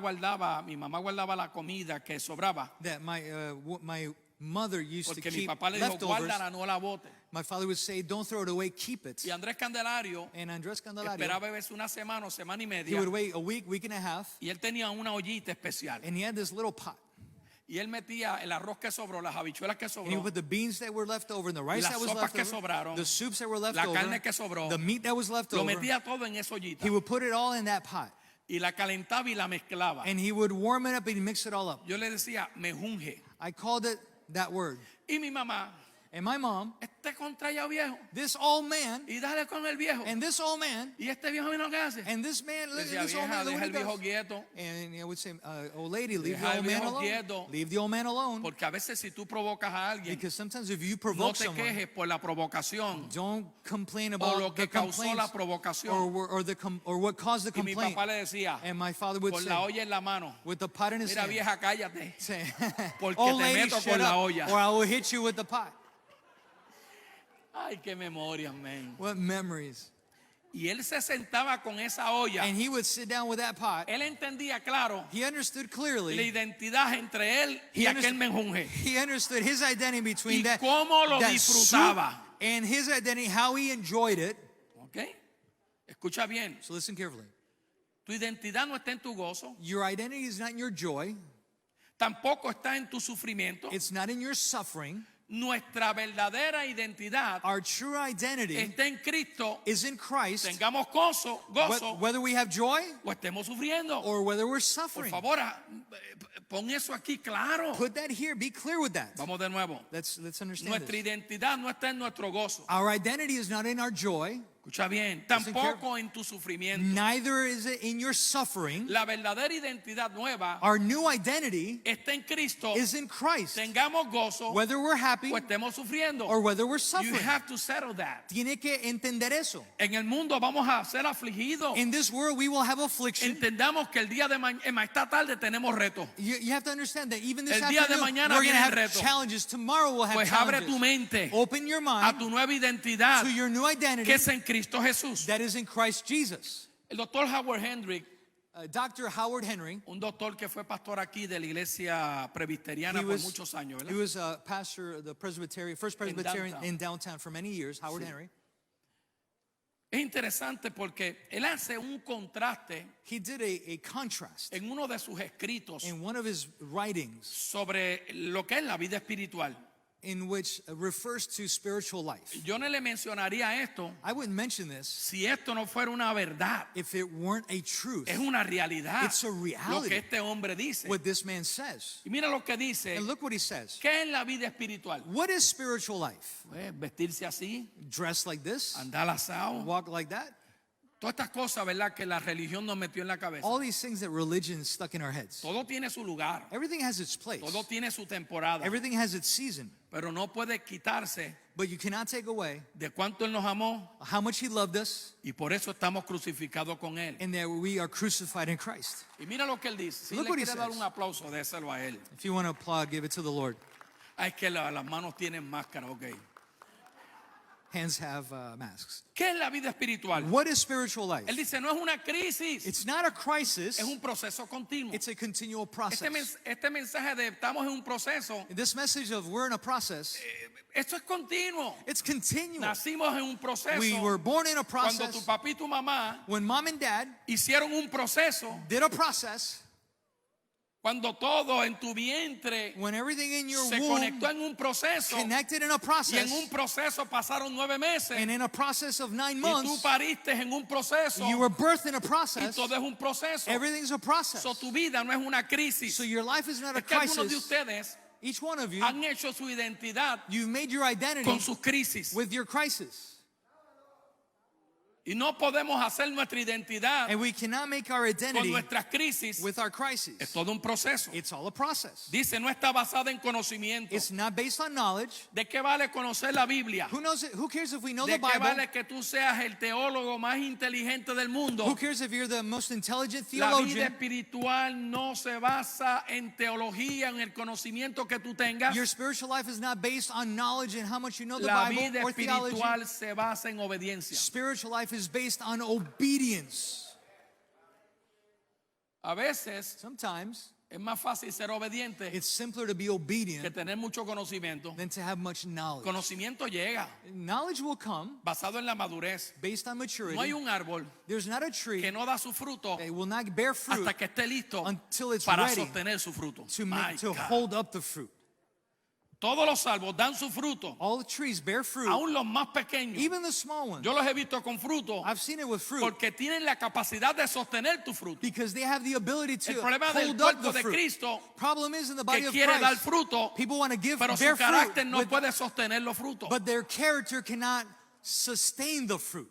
guardaba la comida que sobraba. that my mother used to Porque mi keep papá le dijo, leftovers. guárdala, no la bote. My father would say, don't throw it away, keep it. Y Andrés Candelario And Andres Candelario, esperaba beberse una semana o semana y he media. would wait a week, week and a half, Y él tenía una ollita especial. and he had this little pot. Y él metía el arroz que sobró, las habichuelas que And he sobró, would put the beans that were left over and the rice las that was sopas left que over, sobraron, the soups that were left la over, carne que sobró, the meat that was left lo over. metía todo en esa ollita. He would put it all in that pot, Y la calentaba y la mezclaba. and he would warm it up and mix it all up. Yo le decía, me junge. I called it that word. Y mi mamá, And my mom, este contrallado viejo. this old man, Y dale con el viejo. and this old man, Y este viejo, mira lo que hace. and this man, Le decía, this old vieja, man, look deja what el he viejo does. quieto. And I would say, old lady, leave Deja the el old man viejo alone. quieto. Leave the old man alone. Porque a veces si tú provocas a alguien, Because sometimes if you no provoke te someone, quejes por la provocación don't complain o about lo the que causó la complaints provocación. or what caused the Y mi complaint. papá le decía, And my father would con say, la olla en la mano, with the pot in his mira hand, vieja, cállate. say, Porque old te lady, meto shut con la up, olla. or I will hit you with the pot. Ay, qué memoria, man. What memories. Y él se sentaba con esa olla. And he would sit down with that pot. Él entendía claro He understood la clearly. identidad entre él y He aquel menjunje. He understood his identity between Y that, cómo lo that disfrutaba. soup and his identity, how he enjoyed it. ¿Ok? Escucha bien. So listen carefully. Tu identidad no está en tu gozo. Your identity is not in your joy. Tampoco está en tu sufrimiento. It's not in your suffering. nuestra verdadera identidad our true identity está en Cristo, is in Christ, tengamos gozo whether we have joy o estemos sufriendo. or whether we're Por suffering. favor, pon eso aquí claro. Put that here. Be clear with that. Vamos de nuevo. Let's understand Nuestra this. identidad no está en nuestro gozo. Our identity is not in our joy, Escucha bien, Listen tampoco en tu sufrimiento. neither is it in your suffering. La verdadera identidad nueva Our new identity está en Cristo. is in Christ, Tengamos gozo whether we're happy o estemos sufriendo. or whether we're You suffering. have to settle that. Tiene que entender eso. En el mundo vamos a ser afligidos. In this world, we will have affliction. Entendamos que el día de mañana, esta tarde tenemos retos. You have to understand that even this El día de afternoon, mañana we're going to viene el have reto. challenges. Tomorrow we'll have Pues abre tu challenges. mente Open your a mind tu nueva identidad to your new que identity es en Cristo Jesús. that is in Christ Jesus. El doctor Howard Hendrick, Dr. Howard Henry, un doctor que fue pastor aquí de la iglesia presbiteriana he por was, muchos años, he ¿verdad? was a pastor of the Presbyterian, first Presbyterian downtown. in downtown for many years, Howard Henry. Es interesante porque él hace un contraste He did a contrast en uno de sus escritos in one of his writings sobre lo que es la vida espiritual. in which refers to spiritual life. Yo no le mencionaría esto I wouldn't mention this si esto no fuera una verdad. if it weren't a truth, Es una realidad It's a lo reality. que este hombre dice. what this man says. Y mira lo que dice. And look what he says. ¿Qué es la vida espiritual? What is spiritual life? Pues vestirse así, Dress like this? andar asado. Walk like that? Todas estas cosas, ¿verdad? Que la religión nos metió en la cabeza. All these things that religion stuck in our heads. Todo tiene su lugar. Everything has its place. Todo tiene su temporada. Everything has its season. Pero no puede quitarse But you cannot take away de cuánto Él nos amó how much he loved us y por eso estamos crucificados con Él. and that we are crucified in Christ. Y mira lo que Él dice. Si Look le what he quiere dar says. un aplauso, déselo a Él. If you want to applaud, give it to the Lord. Ah, es que las manos tienen máscara, ok. Hands have masks. ¿Qué es la vida espiritual? What is spiritual life? Él dice, no es una crisis, It's not a crisis. es un proceso continuo. It's a continual process. Este mensaje de estamos en un proceso, This message of we're in a process, esto es continuo. it's continual. Nacimos en un proceso. We were born in a Cuando tu process. papá y tu mamá When mom and dad hicieron un proceso, did a process, cuando todo en tu vientre when everything in your se womb conectó en un proceso connected in a y en process, un proceso pasaron 9 meses and in a process of 9 y tú months, pariste en un proceso you were birthed in a y process. todo es un proceso. Everything's a process. So, tu vida no es una crisis. So your life is not a Es que algunos de crisis. ustedes Each one of you, han hecho su identidad you've made your identity con sus crisis with your crisis. y no podemos hacer nuestra identidad And we cannot make our con identity nuestras crisis. with our Es crisis. todo un proceso. It's all a process. Dice, no está basada en conocimiento. It's not based on knowledge. ¿De qué vale conocer la Biblia? Who knows it? Who cares if we know ¿De the qué Bible? vale que tú seas el teólogo más inteligente del mundo? Who cares if you're the most intelligent La vida theologian? espiritual no se basa en teología, en el conocimiento que tú tengas. Your spiritual life is not based on knowledge and how much you know the La Bible vida or theology. espiritual se basa en obediencia. Spiritual life is based on obedience. A veces Sometimes es más fácil ser obediente it's simpler to be que obedient tener mucho conocimiento. than to have much knowledge. Conocimiento llega Knowledge will come basado en la madurez. based on No hay maturity. un árbol There's not a tree que no da su fruto that will not bear fruit hasta que esté listo until it's para ready sostener su fruto. to My to God. hold up the fruit. Todos los árboles dan su fruto, All the trees bear fruit, aún los más pequeños. even the small ones. Yo los he visto con fruto I've seen it with fruit porque tienen la capacidad de sostener tu fruto. because they have the ability El to problema del hold up cuerpo the de fruit. Cristo Problem is in the body que of quiere dar Christ, fruto, people want to give pero su bear carácter fruit, no with- puede sostener los frutos. but their character cannot sustain the fruit.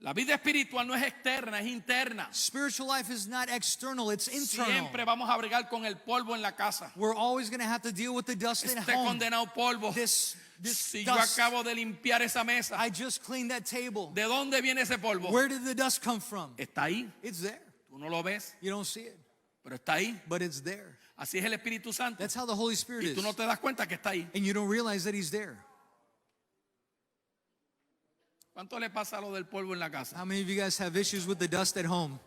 La vida espiritual no es externa, es interna. Spiritual life is not external, it's internal. Siempre vamos a bregar con el polvo en la casa. We're always going to have to deal with the dust at Este home. condenado polvo. This Si yo dust. acabo de limpiar esa mesa, I just cleaned that table. ¿de dónde viene ese polvo? Where did the dust come from? Está ahí. It's there. Tú no lo ves, You don't see it, pero está ahí. but it's there. Así es el Espíritu Santo. That's how the Holy Spirit Y is. tú no te das cuenta que está ahí. And you don't realize that He's there. ¿Cuánto le pasa a lo del polvo en la casa? How many of you guys have issues with the dust at home?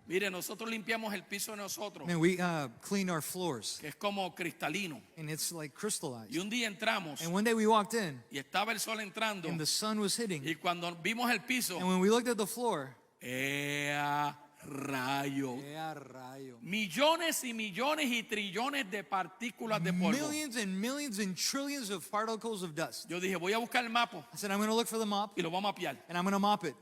Mire, nosotros limpiamos el piso de nosotros, Man, we clean our floors, que es como cristalino. and it's like crystallized. Y un día entramos And one day we walked in, y estaba el sol entrando. and the sun was hitting. Y cuando vimos el piso, And when we looked at the floor, ¡ea Rayo. Rayo. Millones y millones y trillones de partículas de polvo. Millions and trillions of particles of dust. Yo dije, voy a buscar el mapa I said, I'm going to look for the mop y lo vamos a mapear. and I'm going to mop it.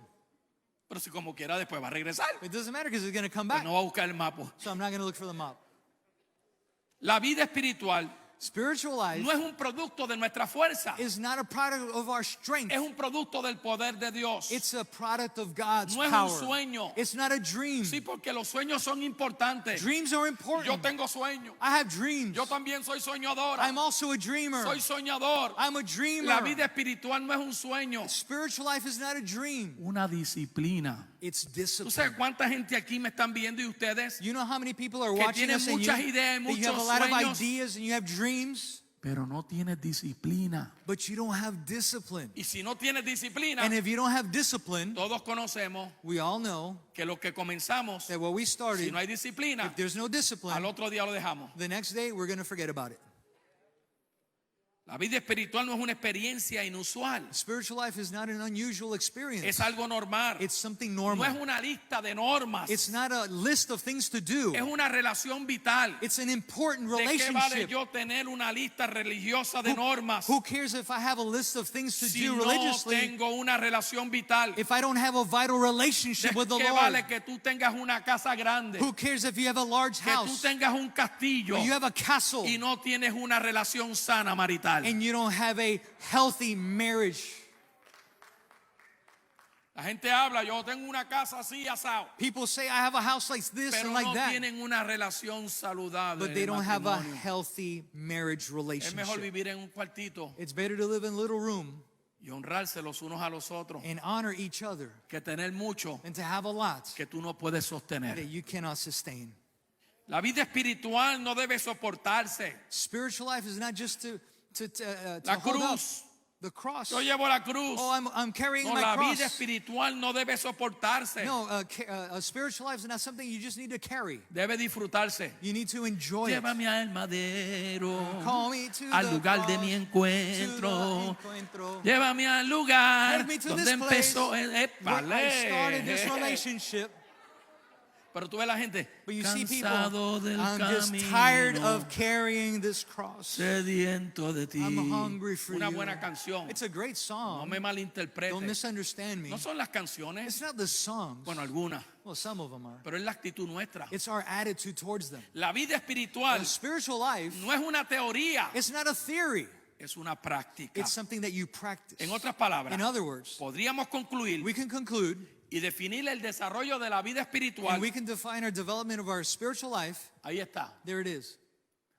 Pero si como quiera después va a regresar, It doesn't matter because it's going to come pues back. no va a buscar el mapa. So I'm not going to look for the mop. La vida espiritual Spiritual life no es un producto de nuestra fuerza, is not a product of our strength. es un producto del poder de Dios. It's a product of God's No es un power. sueño. It's not a dream. Sí, porque los sueños son importantes. Dreams are Yo important. tengo sueños. I have dreams. Yo también soy soñadora. I'm also a dreamer. Soy soñador. I'm a dreamer. La vida espiritual no es un sueño, Spiritual life is not a dream. una disciplina. It's ¿Tú discipline. sabes cuánta gente aquí me están viendo y ustedes? You know how many people are Que watching tienen us and muchas ideas y that you have a muchos lot of sueños. ideas and you have dreams, Pero no tienes disciplina. but you don't have discipline. Y si no tienes disciplina, And if you don't have discipline, todos conocemos we all know que lo que comenzamos, that what we si started, no hay disciplina, if there's no al discipline, otro día lo dejamos. the next day we're going to forget about it. La vida espiritual no es una experiencia inusual, Spiritual life is not an unusual experience. es algo normal. It's something No es normal. una lista de normas, It's not a list of things to do. es una relación vital. It's an important ¿De qué vale relationship. yo tener una lista religiosa de normas Who cares if I have a list of things to si do no religiously tengo una relación vital? if I don't have a vital ¿De relationship with the qué Lord? vale que tú tengas una casa grande, Who cares if you have a large que tú house tengas un castillo or you have a castle y no tienes una relación sana marital? and you don't have a healthy marriage? La gente habla, yo tengo una casa así asado, People say I have a house like this pero and like no that, tienen una relación saludable but de they don't have a matrimonio. healthy marriage Es mejor relationship. vivir en un cuartito It's better to live in a little room y honrarse los unos a los otros and honor each other que tener mucho than to have a lot que tú no puedes that sostener. you cannot sustain. La vida espiritual no debe soportarse. Spiritual life is not just to La hold up cruz. the cross. Yo llevo la cruz. Oh, I'm carrying No, my la vida cross. espiritual no debe soportarse. No, a spiritual life is not something you just need to carry. Debe disfrutarse. You need to enjoy it. Llévame al madero, Call me to al the lugar de cross, mi to the encuentro. encuentro. Llévame al lugar Take me to donde this place empezó where I started this vale. relationship. Pero tú ves la gente But you see people, cansado del I'm just tired camino, of carrying this cross. sediento de ti. I'm hungry for Una you. buena canción. It's a great No song. me malinterprete. Don't misunderstand me. No son las canciones, It's not the songs. bueno, algunas, Well, some of them are. pero es la actitud nuestra. It's our attitude towards them. La vida espiritual The spiritual life, no es una teoría, it's not a theory. es una práctica. It's something that you practice. En otras palabras, In other words, podríamos concluir we can conclude y definir el desarrollo de la vida espiritual. and we can define our development of our spiritual life. Ahí está. There it is.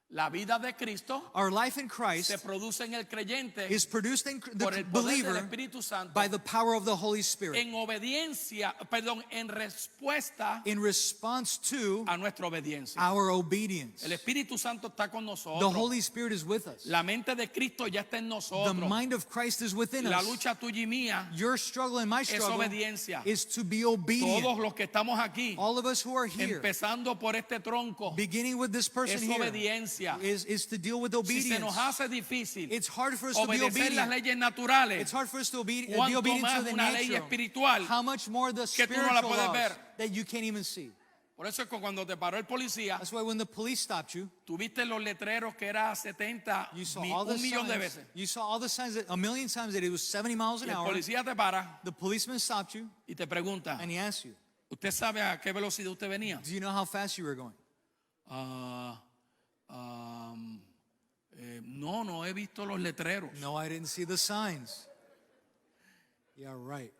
La vida de Cristo Our life in se Christ produce en el creyente is produced in por the el poder del believer Espíritu Santo by the power of the Holy Spirit en obediencia, perdón, en respuesta in response to a nuestra obediencia. our obedience. El Espíritu Santo está con The nosotros. Holy Spirit is with us. La mente de Cristo ya está en The nosotros. mind of Christ is within La us. lucha tuya y mía Your struggle and my es struggle obediencia. is to be obedient. Todos los que estamos aquí, All of us who are here, empezando por este tronco, beginning with this person es here, obediencia. is to deal with Si se obedience. nos hace difícil It's hard for us to be obedecer las obedient. leyes naturales, It's hard for us to be cuanto obedient más to the una ley natural. espiritual. How much more the que tú no spiritual la puedes laws ver. that you can't even see. Por eso es que cuando te paró el policía, That's why when the police stopped you, tuviste los letreros que era 70, you saw all the un millón de signs. veces. You saw all the signs that a million times that it was 70 miles Y an el hour. policía te para The policeman stopped you y te pregunta, and he asked you, ¿usted sabe a qué velocidad usted venía? "Do you know how fast you were going?" Ah, no he visto los letreros. No, I didn't see the signs. Yeah, right.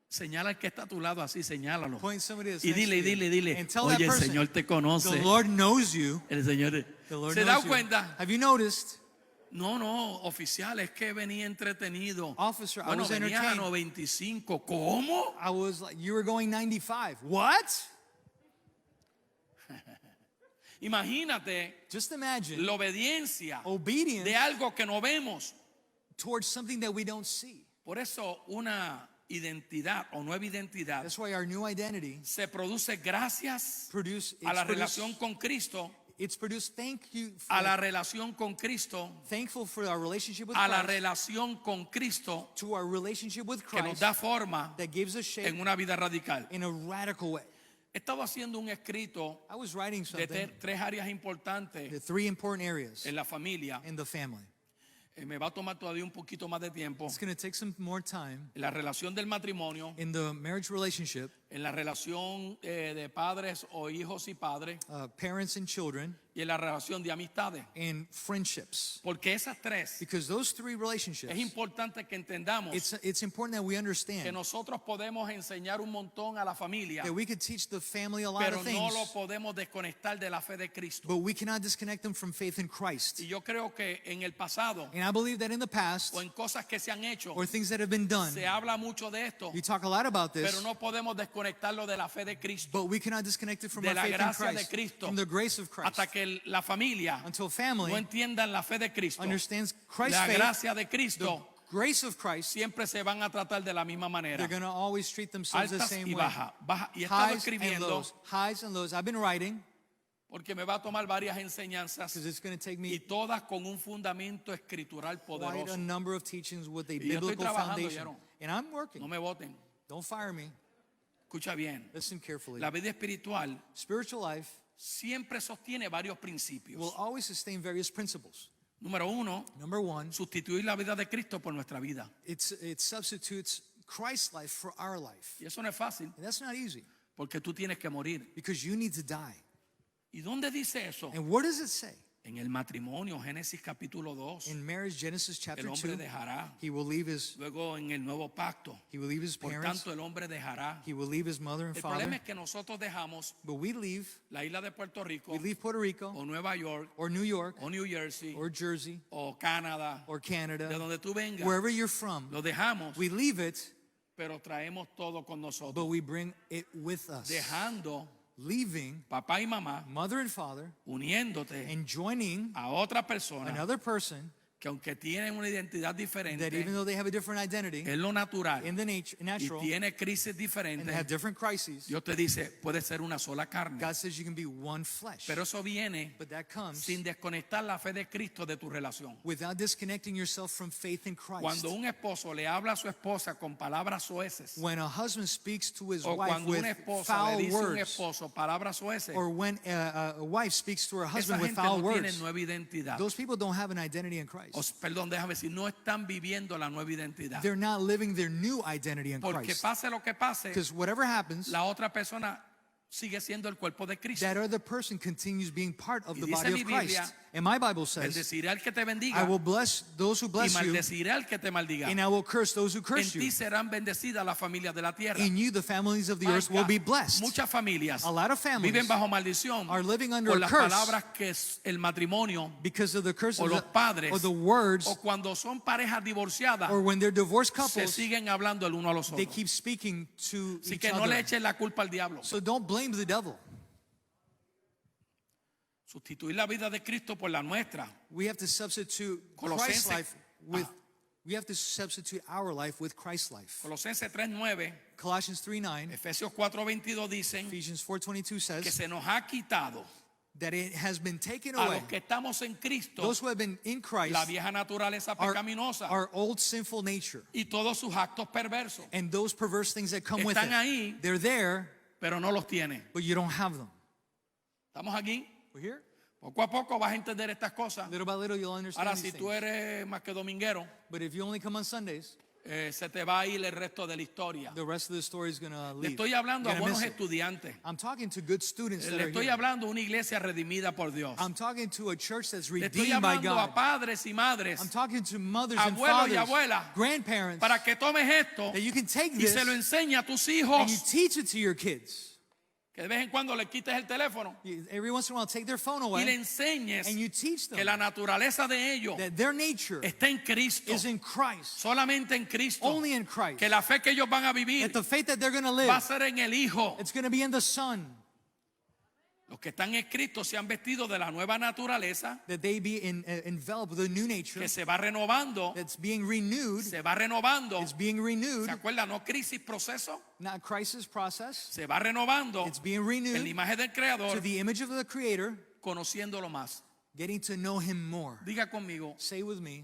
Señala al que está a tu lado así, señálalo. Point somebody that's Y next to dile, you and tell that oye, el person, Señor te conoce. the Lord knows you. El Señor The Lord se da knows you. cuenta. Have you noticed? No, oficial, es que venía entretenido. Officer, I Bueno, was venía a entertained. 95. ¿Cómo? I was like, you were going 95. What? Imagínate Just imagine la obediencia obedience de algo que no vemos. towards something that we don't see. Por eso una identidad o nueva identidad That's why our new identity se produce gracias it's a la produced, relación con Cristo, it's produced a la relación con Cristo, thankful for our relationship with a la Christ, relación con Cristo to our relationship with que nos Christ da forma that gives us shape en una vida radical. in a radical way. He estado haciendo un escrito I was writing de something, tres áreas importantes the three important areas en la familia. in the family. Me va a tomar todavía un poquito más de tiempo. It's going to take some more time En la relación del matrimonio, in the marriage relationship, en la relación de padres o hijos y padres, parents and children, y en la relación de amistades. and friendships. Porque esas tres, Because those three relationships, es importante que entendamos it's important that we que understand nosotros podemos enseñar un montón a la familia, that we could teach the family a lot pero of no things, lo podemos desconectar de la fe de Cristo. but we cannot disconnect them from faith in Christ. Y yo creo que en el pasado And I believe that in the past, o en cosas que se han hecho, or things that have been done, se habla mucho de esto, we talk a lot about pero this, no podemos desconectarlo de la fe de Cristo, but we cannot disconnect it from de our la faith in gracia de Christ, Cristo, from the grace of Christ, hasta que la familia until no family entiendan la fe de Cristo, understands Christ's la faith, gracia de the Cristo, grace of Christ. siempre se van a tratar de la misma manera, They're going to always treat themselves the altas same y way. bajas. Y he estado Highs and escribiendo lows, highs and lows. I've been writing porque me va a tomar varias enseñanzas because it's going to take y me todas con un fundamento escritural quite poderoso. a number of teachings with a Y yo estoy biblical trabajando, foundation. ¿oyeron? And I'm working. No me voten. Don't fire me. Escucha bien. Listen carefully. La vida espiritual Spiritual life siempre sostiene varios principios. will always sustain various principles. Número uno, Number one, sustituir la vida de Cristo por nuestra vida. it substitutes Christ's life for our life. Y eso no es fácil, And that's not easy porque tú tienes que morir. because you need to die. ¿Y dónde dice eso? And what does it say? En el matrimonio, Génesis capítulo 2. In marriage, Genesis chapter El hombre 2, dejará. he will leave his Luego en el nuevo pacto. his Por parents, tanto, el hombre dejará. he will leave his mother and El problema father. es que nosotros dejamos But we leave la isla de Puerto Rico, We leave Puerto Rico o Nueva York, or New York o New Jersey, or Jersey o Canadá, or de Canada, donde tú vengas. wherever you're from. Lo dejamos, We leave it, pero traemos todo con but nosotros. we bring it with us. Dejando Leaving papá y mamá, mother and father uniéndote and joining a otra persona another person que aunque tienen una identidad that even diferente, though they have a different identity es lo natural in the y natural tiene crisis and they diferentes, have different crises, Dios te dice, puede ser una sola carne. God says you can be one flesh. Pero eso viene But that comes sin desconectar la fe de Cristo de tu relación. without disconnecting yourself from faith in Christ. Cuando un esposo le habla a su esposa con palabras soeces, When a husband speaks to his o wife cuando with una esposa foul le dice a un words, esposo palabras soeces, or when a wife speaks to her esa husband with gente foul no tiene words, nueva identidad. those people don't have an identity in Christ. Perdón, déjame decir, no están viviendo la nueva identidad. They're not living their new identity in Porque Christ. pase lo que pase, Because whatever happens, la otra persona sigue siendo el cuerpo de Cristo. that other person continues being part of Y the dice body mi of Christ. Biblia, And my Bible says, Bendeciré al que te bendiga I will bless those who y bless you, maldeciré al que te maldiga. and I will curse those who En curse ti you. serán bendecidas las familias de la tierra. In you, the families of the earth will be blessed. Muchas familias A lot of families viven bajo maldición are living under por a las curse palabras que es el matrimonio because of the curse o of los padres or the words, o cuando son parejas divorciadas or when they're divorced se couples, siguen hablando el uno a los they otros. keep speaking to Así each que no le other. echen la culpa al diablo. So don't blame the devil. Sustituir la vida de Cristo por la nuestra. We have to substitute Colosenses- Christ's life with. We have to substitute our life with Christ's life. Colosenses 3:9, Colossians 3:9, Efesios 4:22 dicen Ephesians 4:22 que says se nos ha quitado that it has been taken a away. los que estamos en Cristo Those who have been in Christ, la vieja naturaleza pecaminosa our old sinful nature y todos sus actos perversos. and those perverse things that come with Están it. ahí, They're there, pero no los tiene. but you don't have them. ¿Estamos aquí? We're here. Poco a poco vas a entender estas cosas. Little by little, you'll understand Ahora, these si tú things. eres más que dominguero, But if you only come on Sundays, se te va a ir el resto de la historia. the rest of the story is going to Le leave. estoy hablando You're a gonna buenos miss it. estudiantes. I'm talking to good students that Le are estoy here. hablando a una iglesia redimida por Dios. I'm talking to a church that's Le estoy redeemed by hablando a God. padres y madres I'm talking to mothers and abuelos y fathers, abuelas, grandparents, para que tomes esto that you can take y this se lo enseñe a tus and you hijos. teach it to your kids. Que de vez en cuando le quites el teléfono Every once in a while, take their phone y le away enseñes and you teach que them la naturaleza de ellos that their nature está en Cristo, is in Christ, solamente en Cristo. only in Christ. Que la fe que ellos van a vivir That the faith that they're going to va a live, ser en el Hijo. it's going to be in the Son. Los que están en Cristo se han vestido de la nueva naturaleza That they be enveloped with a new nature que se va renovando, that's being renewed. se va renovando. It's being renewed, ¿Se acuerdan? No crisis, proceso. not crisis process. Se va renovando It's being en la renewed imagen del to Creador, the image of the Creator, conociéndolo más. getting to know Him more. Diga conmigo, Say with me,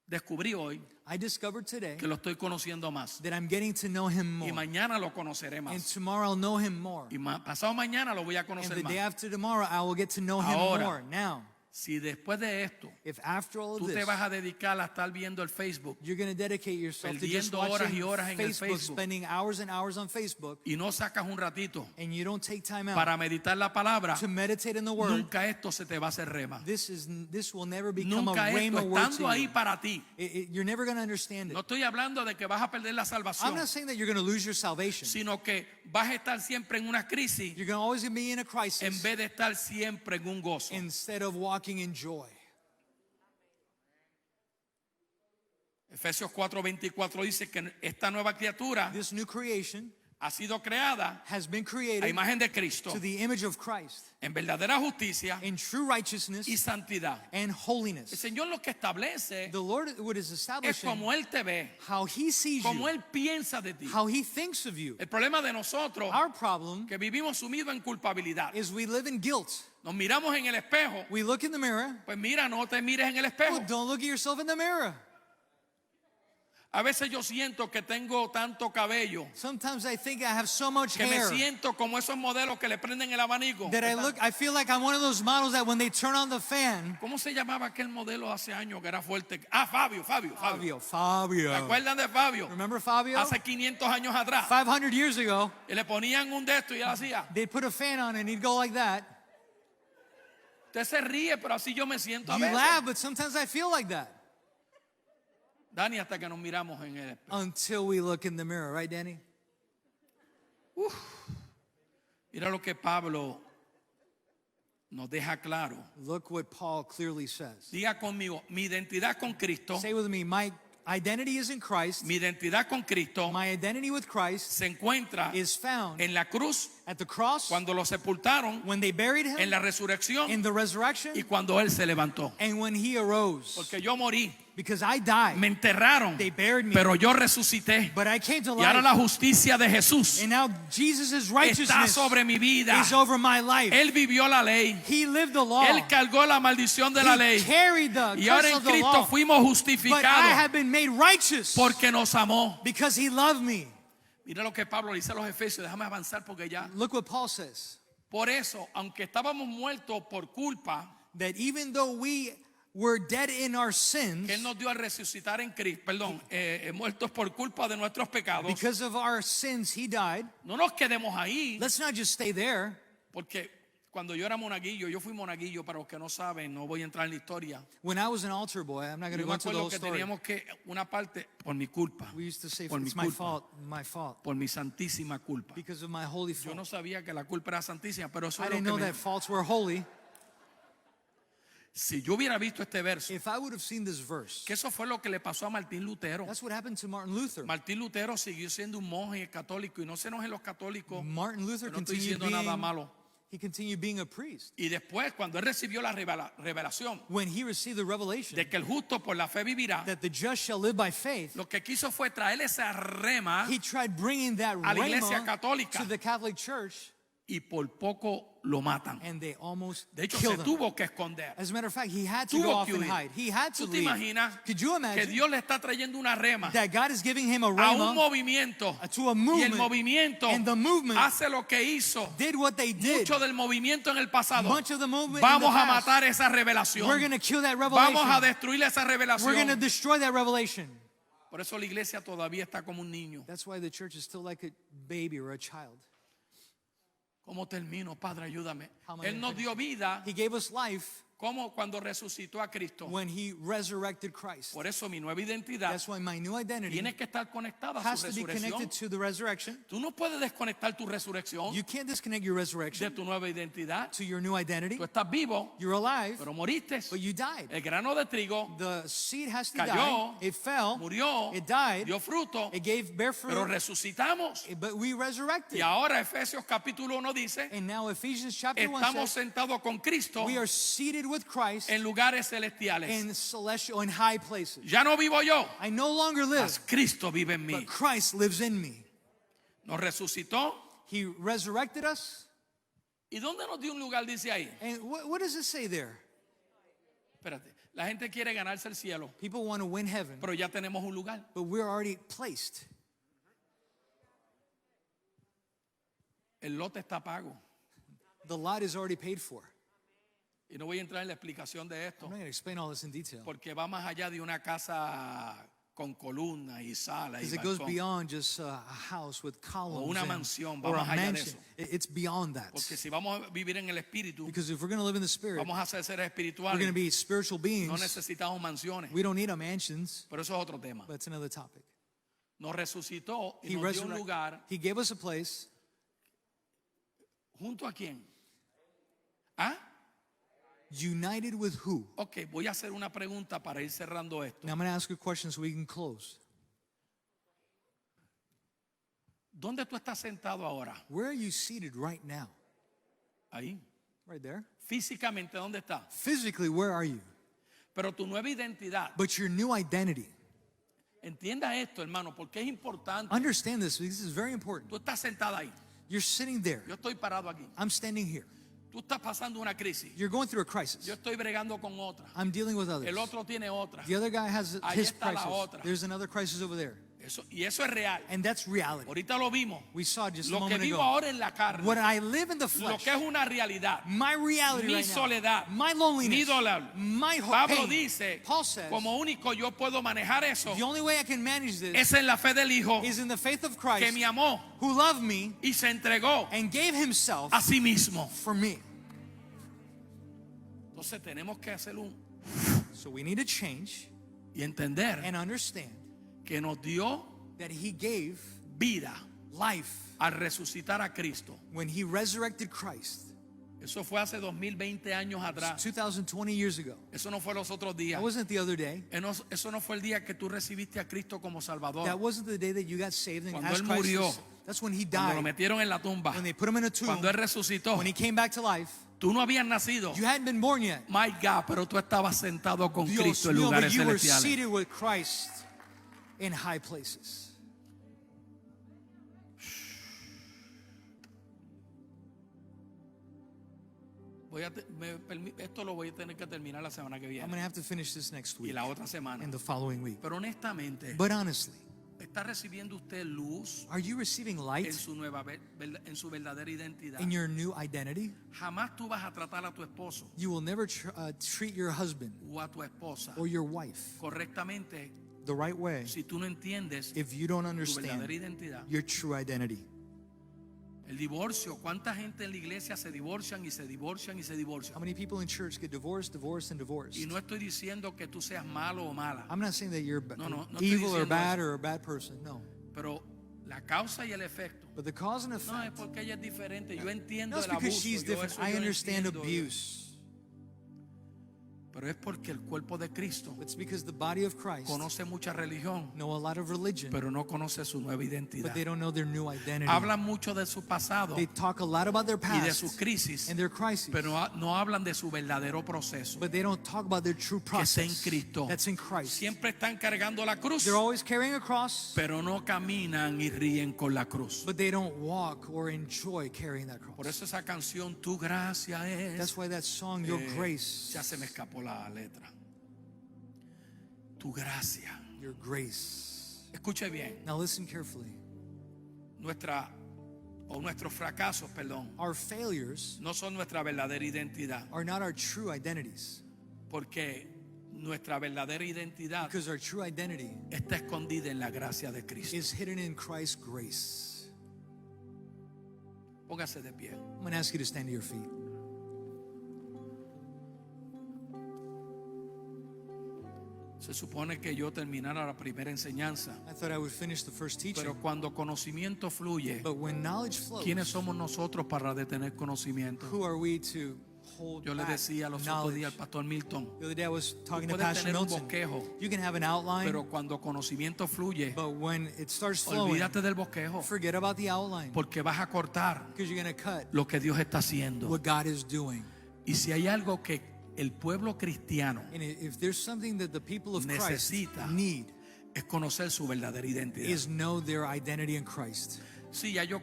descubrí hoy I discovered today que lo estoy conociendo más. that I'm getting to know him Y more. mañana lo conoceré And más. tomorrow I'll know him more. Y pasado mañana lo voy a And conocer the day más. after tomorrow, I will get to know him Ahora. more. Now, Si después de esto if after all of tú te this, vas a dedicar a estar viendo el Facebook you're going to dedicate yourself to just perdiendo horas watching y horas en el Facebook, Facebook. spending hours and hours on Facebook, y no sacas un ratito and you don't take time out para meditar la palabra, to meditate in the Word, nunca esto se te va a hacer rema. this will never become Nunca a esto rhema word estando to ahí you. para ti. You're never going to understand No it. estoy hablando de que vas a perder la I'm salvación, not saying that you're going to lose your salvation. sino que vas a estar siempre en una crisis You're going to always be in a en crisis vez de estar siempre en un gozo. instead of walking in joy. Efesios 4:24 dice que esta nueva criatura This new creation ha sido creada has been a created imagen de Cristo to the image of Christ en verdadera justicia in true righteousness y santidad. and El holiness. Señor lo que establece The Lord, what is es establishing, como Él te ve, how He sees como you, Él piensa de ti. how He thinks of you. El problema de nosotros Our problem que vivimos sumidos en culpabilidad. is we live in guilt. Nos miramos en el espejo, We look in the mirror. pues mira, no te mires en el Oh, espejo. don't look at yourself in the mirror. A veces yo siento que tengo tanto cabello Sometimes I think I have so much que me hair siento como esos modelos que le prenden el abanico. that I feel like I'm one of those models that when they turn on the fan, ¿Cómo se llamaba aquel modelo hace años que era fuerte? Ah, Fabio. ¿Se Fabio. acuerdan de Fabio? Remember Fabio? Hace 500 años atrás. 500 years ago, Y le ponían un de estos y él hacía. they'd put a fan on and he'd go like that. Usted se ríe, pero así yo me siento a You veces. laugh, but sometimes I feel like that Dani, hasta que nos miramos en el espejo. until we look in the mirror, right, Danny? Mira lo que Pablo nos deja claro. Look what Paul clearly says. Diga conmigo, mi identidad con Cristo, Say with me, my identity is in Christ. mi identidad con Cristo My identity with Christ se encuentra is found en la cruz at the cross, cuando lo sepultaron, when they buried en him, la resurrección in the resurrection, y cuando Él se levantó. and when he arose. Porque yo morí, Because I died, me enterraron, they buried me, pero yo resucité. but I came to Y ahora la life. justicia de Jesús And now Jesus' está righteousness sobre mi vida. is over my life. Él vivió la ley. He lived the law. Él cargó la maldición de la He ley. carried the Y ahora curse en of the Cristo law. fuimos But I justificados have been made righteous porque nos amó. because he loved me. Mira lo que Pablo le dice a los Efesios. Déjame avanzar porque ya. Look what Paul says. Por eso, aunque estábamos muertos por culpa, That even though we were dead in our sins, que Él nos dio al resucitar en Cristo, perdón, muertos por culpa de nuestros pecados, because of our sins, he died. no nos quedemos ahí, Let's not just stay there. porque cuando yo era monaguillo, yo fui monaguillo, para los que no saben, no voy a entrar en la historia. When I was an altar boy, I'm not going to Yo go me into the acuerdo whole que story. teníamos que, una parte, por mi culpa, We used to say, por mi it's my culpa, fault, my fault. por mi santísima culpa. Because of my holy Yo fault. no sabía que la culpa era santísima, pero eso I es lo didn't que know me... that faults were holy. Si yo hubiera visto este verso, If I would have seen this verse, que eso fue lo que le pasó a Martín Lutero. that's what happened to Martin Luther. Martín Lutero siguió siendo un monje católico y no se enojen los católicos, Martin Luther que no estoy continued diciendo nada being, malo. he continued being a priest. Y después, cuando él recibió la revelación When he received the revelation de que el justo por la fe vivirá, that the just shall live by faith, lo que quiso fue traer esa rema he tried bringing that a la iglesia rhema católica. to the Catholic Church, y por poco lo matan. and they almost De hecho, se killed him. tuvo que esconder. As a matter of fact, he had to go Tuvo off que and huir. hide. He had to ¿Tú te leave. imaginas Could you que imagine Dios le está trayendo una rema that God is giving him a a un rhema movimiento to a y el movement, movimiento and the movement hace lo que hizo did what they did? mucho del movimiento en el pasado? Much of the movement Vamos in the a past. matar esa revelación. We're going to kill that Vamos a revelation. destruir esa We're going to revelación. destroy that revelation. Por eso la iglesia todavía está como un niño. That's why the church is still like a baby or a child. ¿Cómo termino, Padre? Ayúdame. How am I Él nos gonna dio vida He gave us life como cuando resucitó a Cristo. when he resurrected Christ. Por eso mi nueva identidad That's why my new identity tiene que estar conectada a has su to be resurrección. connected to the resurrection. Tú no puedes desconectar tu resurrección You can't disconnect your de resurrection tu nueva identidad. to your new identity. Tú estás vivo, You're alive, pero moriste. but you died. El grano de trigo The seed has to cayó, die. It fell. murió, It died. dio fruto, It gave bear pero fruit. resucitamos. But we resurrected. Y ahora Efesios capítulo 1 dice, And now Ephesians chapter 1 estamos says sentados con Cristo we are seated with Christ en lugares celestiales. in celestial, in high places. Ya no vivo yo, I no longer live, mas Cristo vive en mí. but Christ lives in me. Nos resucitó. He resurrected us. ¿Y dónde nos dio un lugar? Dice ahí. And what does it say there? Espérate. La gente quiere ganarse el cielo, People want to win heaven, pero ya tenemos un lugar. but we're already placed. El lote está pago. The lot is already paid for. Y no voy a entrar en la explicación de esto, I'm not going to explain all this in detail porque va más allá de una casa con columnas y sala y because it goes balcón. beyond just a house with columns una and- mansión, va or a más allá de mansion. eso. It's beyond that. Porque si vamos a vivir en el espíritu, Because if we're going to live in the Spirit, vamos a ser seres we're going espirituales. to be spiritual No beings. necesitamos mansiones. We don't need a mansions, Pero eso es otro tema. but it's another topic. Nos resucitó y He, nos dio un resurrect- lugar. he gave us a place. ¿Junto a quién? ¿Ah? United with who? Ok, voy a hacer una pregunta para ir cerrando esto. Now I'm going to ask you a question so we can close. ¿Dónde tú estás sentado ahora? Where are you seated right now? Ahí. Right there. Físicamente, ¿dónde estás? Physically, where are you? Pero tu nueva identidad. But your new identity. Entienda esto, hermano, porque es importante. Understand this. This is very important. Tú estás sentada ahí. You're sitting there. Yo estoy parado aquí. I'm standing here. Tú estás pasando una crisis. You're going through a crisis. Yo estoy bregando con otra. I'm dealing with others. El otro tiene otra. The other guy has Ahí his está la crisis. otra. There's another crisis over there. Y eso es real. And that's reality. Ahorita lo vimos. We saw it just a Lo que moment vivo ago. ahora en la carne. What I live in the Lo flesh, que es una realidad. my reality Mi right now, soledad. my Mi loneliness, dolor. my Pablo pain. dice, Paul says, como único yo puedo manejar eso the only way I can manage this es en la fe del Hijo is in the faith of que Christ me amó who loved me y se entregó and gave himself a sí mismo. for me. Entonces tenemos que hacer So we need to change y entender and understand que nos dio that he gave vida life al resucitar a Cristo. when he resurrected Christ. Eso fue hace 2020 años atrás. 2020 years ago. Eso no fue los otros días. That wasn't the other day. Eso no fue el día que tú recibiste a Cristo como Salvador. That wasn't the day that you got saved and Cuando asked él Christ. murió, That's when he Cuando lo died. metieron en la tumba. When they put him in a tomb. Cuando él resucitó. When he came back to life. Tú no habías nacido. You hadn't been born yet. My God, pero tú estabas sentado con Dios Cristo en mío, but lugares you were celestiales. seated with Christ in high places. Esto lo voy a tener que terminar la semana que I'm viene going to have to finish this next y week la otra semana. and the following week. Pero honestamente, But honestly, ¿está recibiendo usted luz are you receiving en light su en su verdadera identidad? in your new identity? Jamás tú vas a tratar a tu esposo You will never treat your husband o a tu esposa or your wife correctamente the right way si tú no entiendes if you don't tu understand verdadera identidad. your true identity. El divorcio, ¿cuánta gente en la iglesia se divorcian y se divorcian y se How divorcian? many people in church get divorced, divorced, and divorced? Y no estoy diciendo que tú seas malo o mala, I'm not saying that you're No estoy evil or diciendo bad eso. or a bad person. No. pero la causa y el efecto But the cause and no es effect. porque ella es diferente. Yo entiendo No, it's el because abuso, she's yo different. eso I yo understand entiendo, abuse. pero es porque el cuerpo de Cristo It's because the body of Christ conoce mucha religión, know a lot of religion, pero no conoce su nueva identidad. but they don't know their new identity. Hablan mucho de su pasado They talk a lot about their y de sus past crisis, and their crises, pero no hablan de su verdadero proceso, but they don't talk about their true que es en process Cristo. that's in Christ. Siempre están cargando la cruz, They're always carrying a cross, pero no caminan y ríen con la cruz. but they don't walk or enjoy carrying that Por cross. eso esa canción, Tu gracia es. That's why that song, Your Grace, Ya se me escapó la letra. Tu gracia. Your Grace. Escuche bien. Now listen carefully. Nuestros fracasos, perdón, Our failures no son nuestra verdadera identidad, are not our true identities, porque nuestra verdadera identidad because our true identity está escondida en la gracia de Cristo. is hidden in Christ's grace. Póngase de pie. I'm going to ask you to stand to your feet. Se supone que yo terminara la primera enseñanza, I thought I would finish the first teaching, pero cuando conocimiento fluye, but when knowledge flows, ¿quiénes somos nosotros para detener conocimiento? who are we to hold Yo le back decía los otros knowledge? días al pastor Milton, The other day I was talking to puedes Pastor tener un Milton. bosquejo, You can have an outline, pero cuando conocimiento fluye, but when it starts flowing, olvídate del bosquejo, forget about the outline, porque vas a cortar because you're going to cut lo que Dios está haciendo. what God is doing. Y si hay algo que el pueblo cristiano And if there's something that the people of Christ necesita, need, es conocer su verdadera identidad. is know their identity in Christ. Sí, ya yo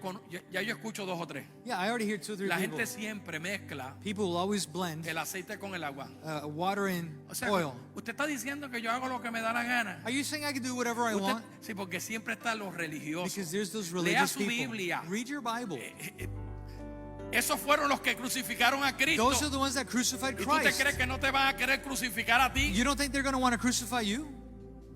escucho dos o tres. Yeah, I already hear 2 or 3 La people. gente siempre mezcla People will always blend el aceite con el agua. water and O sea, oil. usted está diciendo que yo hago lo que me da la gana. Are you saying I can do whatever I want? Sí, porque siempre están los religiosos. Because there's those Lea religious su people. Biblia. Read your Bible. Esos fueron los que crucificaron a Cristo. Those are the ones that crucified ¿Y tú te Christ. crees que no te van a querer crucificar a ti? You don't think they're going to want to crucify you?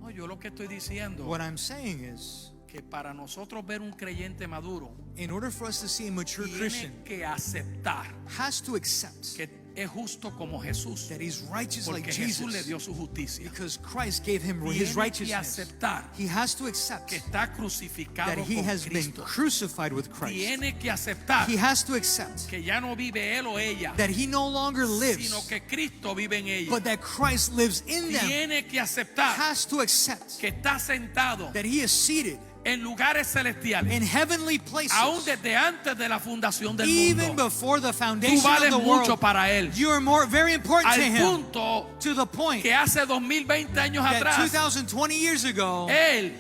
No, yo lo que estoy diciendo What I'm saying is, que para nosotros ver un creyente maduro in order for us to see a mature Christian, tiene que aceptar has to accept que es justo como Jesús, that he's righteous like porque Jesús le Jesus, dio su justicia. because Christ gave him his Tiene que righteousness. aceptar He has to accept que está crucificado that he con has been Cristo. crucified with Christ. Tiene que aceptar He has to accept que ya no vive él o ella, that he no longer sino lives, que Cristo vive en ella. but that Christ lives in them. Tiene que aceptar Has to accept que está sentado that he is seated en lugares celestiales, in heavenly places, aún desde antes de la fundación del even mundo. before the Tú foundation vales of the mucho world. para él, You are very important to al him, punto to the point que hace 2020 años that atrás 2020 years ago, él,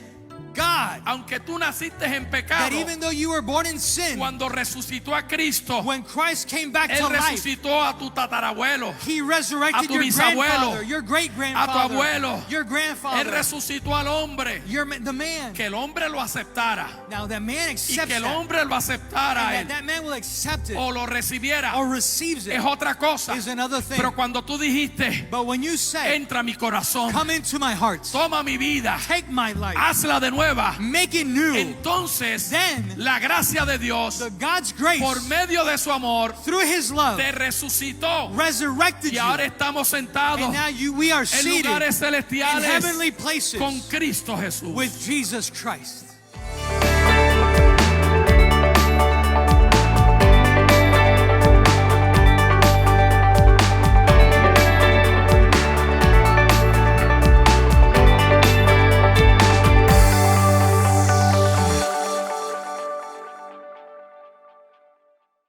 God, aunque tú naciste en that pecado, even though you were born in sin, cuando resucitó a Cristo, when Christ came back él to life, resucitó a tu tatarabuelo, he resurrected a tu your bisabuelo, grandfather, your great a tu grandfather, abuelo. your él grandfather, resucitó al hombre, the man. que el hombre lo aceptara Now that man y accepts que el that, hombre lo aceptara a and él that man will accept it o lo recibiera or receives it es otra cosa. is another thing. Pero cuando tú dijiste, But when you say, entra a mi corazón, come into my heart, toma mi vida, take my life, hazla de nueva, make it new, entonces then la gracia de Dios the God's grace por medio de su amor through his love te resucitó resurrected y you. ahora estamos sentados And now we are en seated lugares in celestiales heavenly places con Cristo Jesús. with Jesus Christ.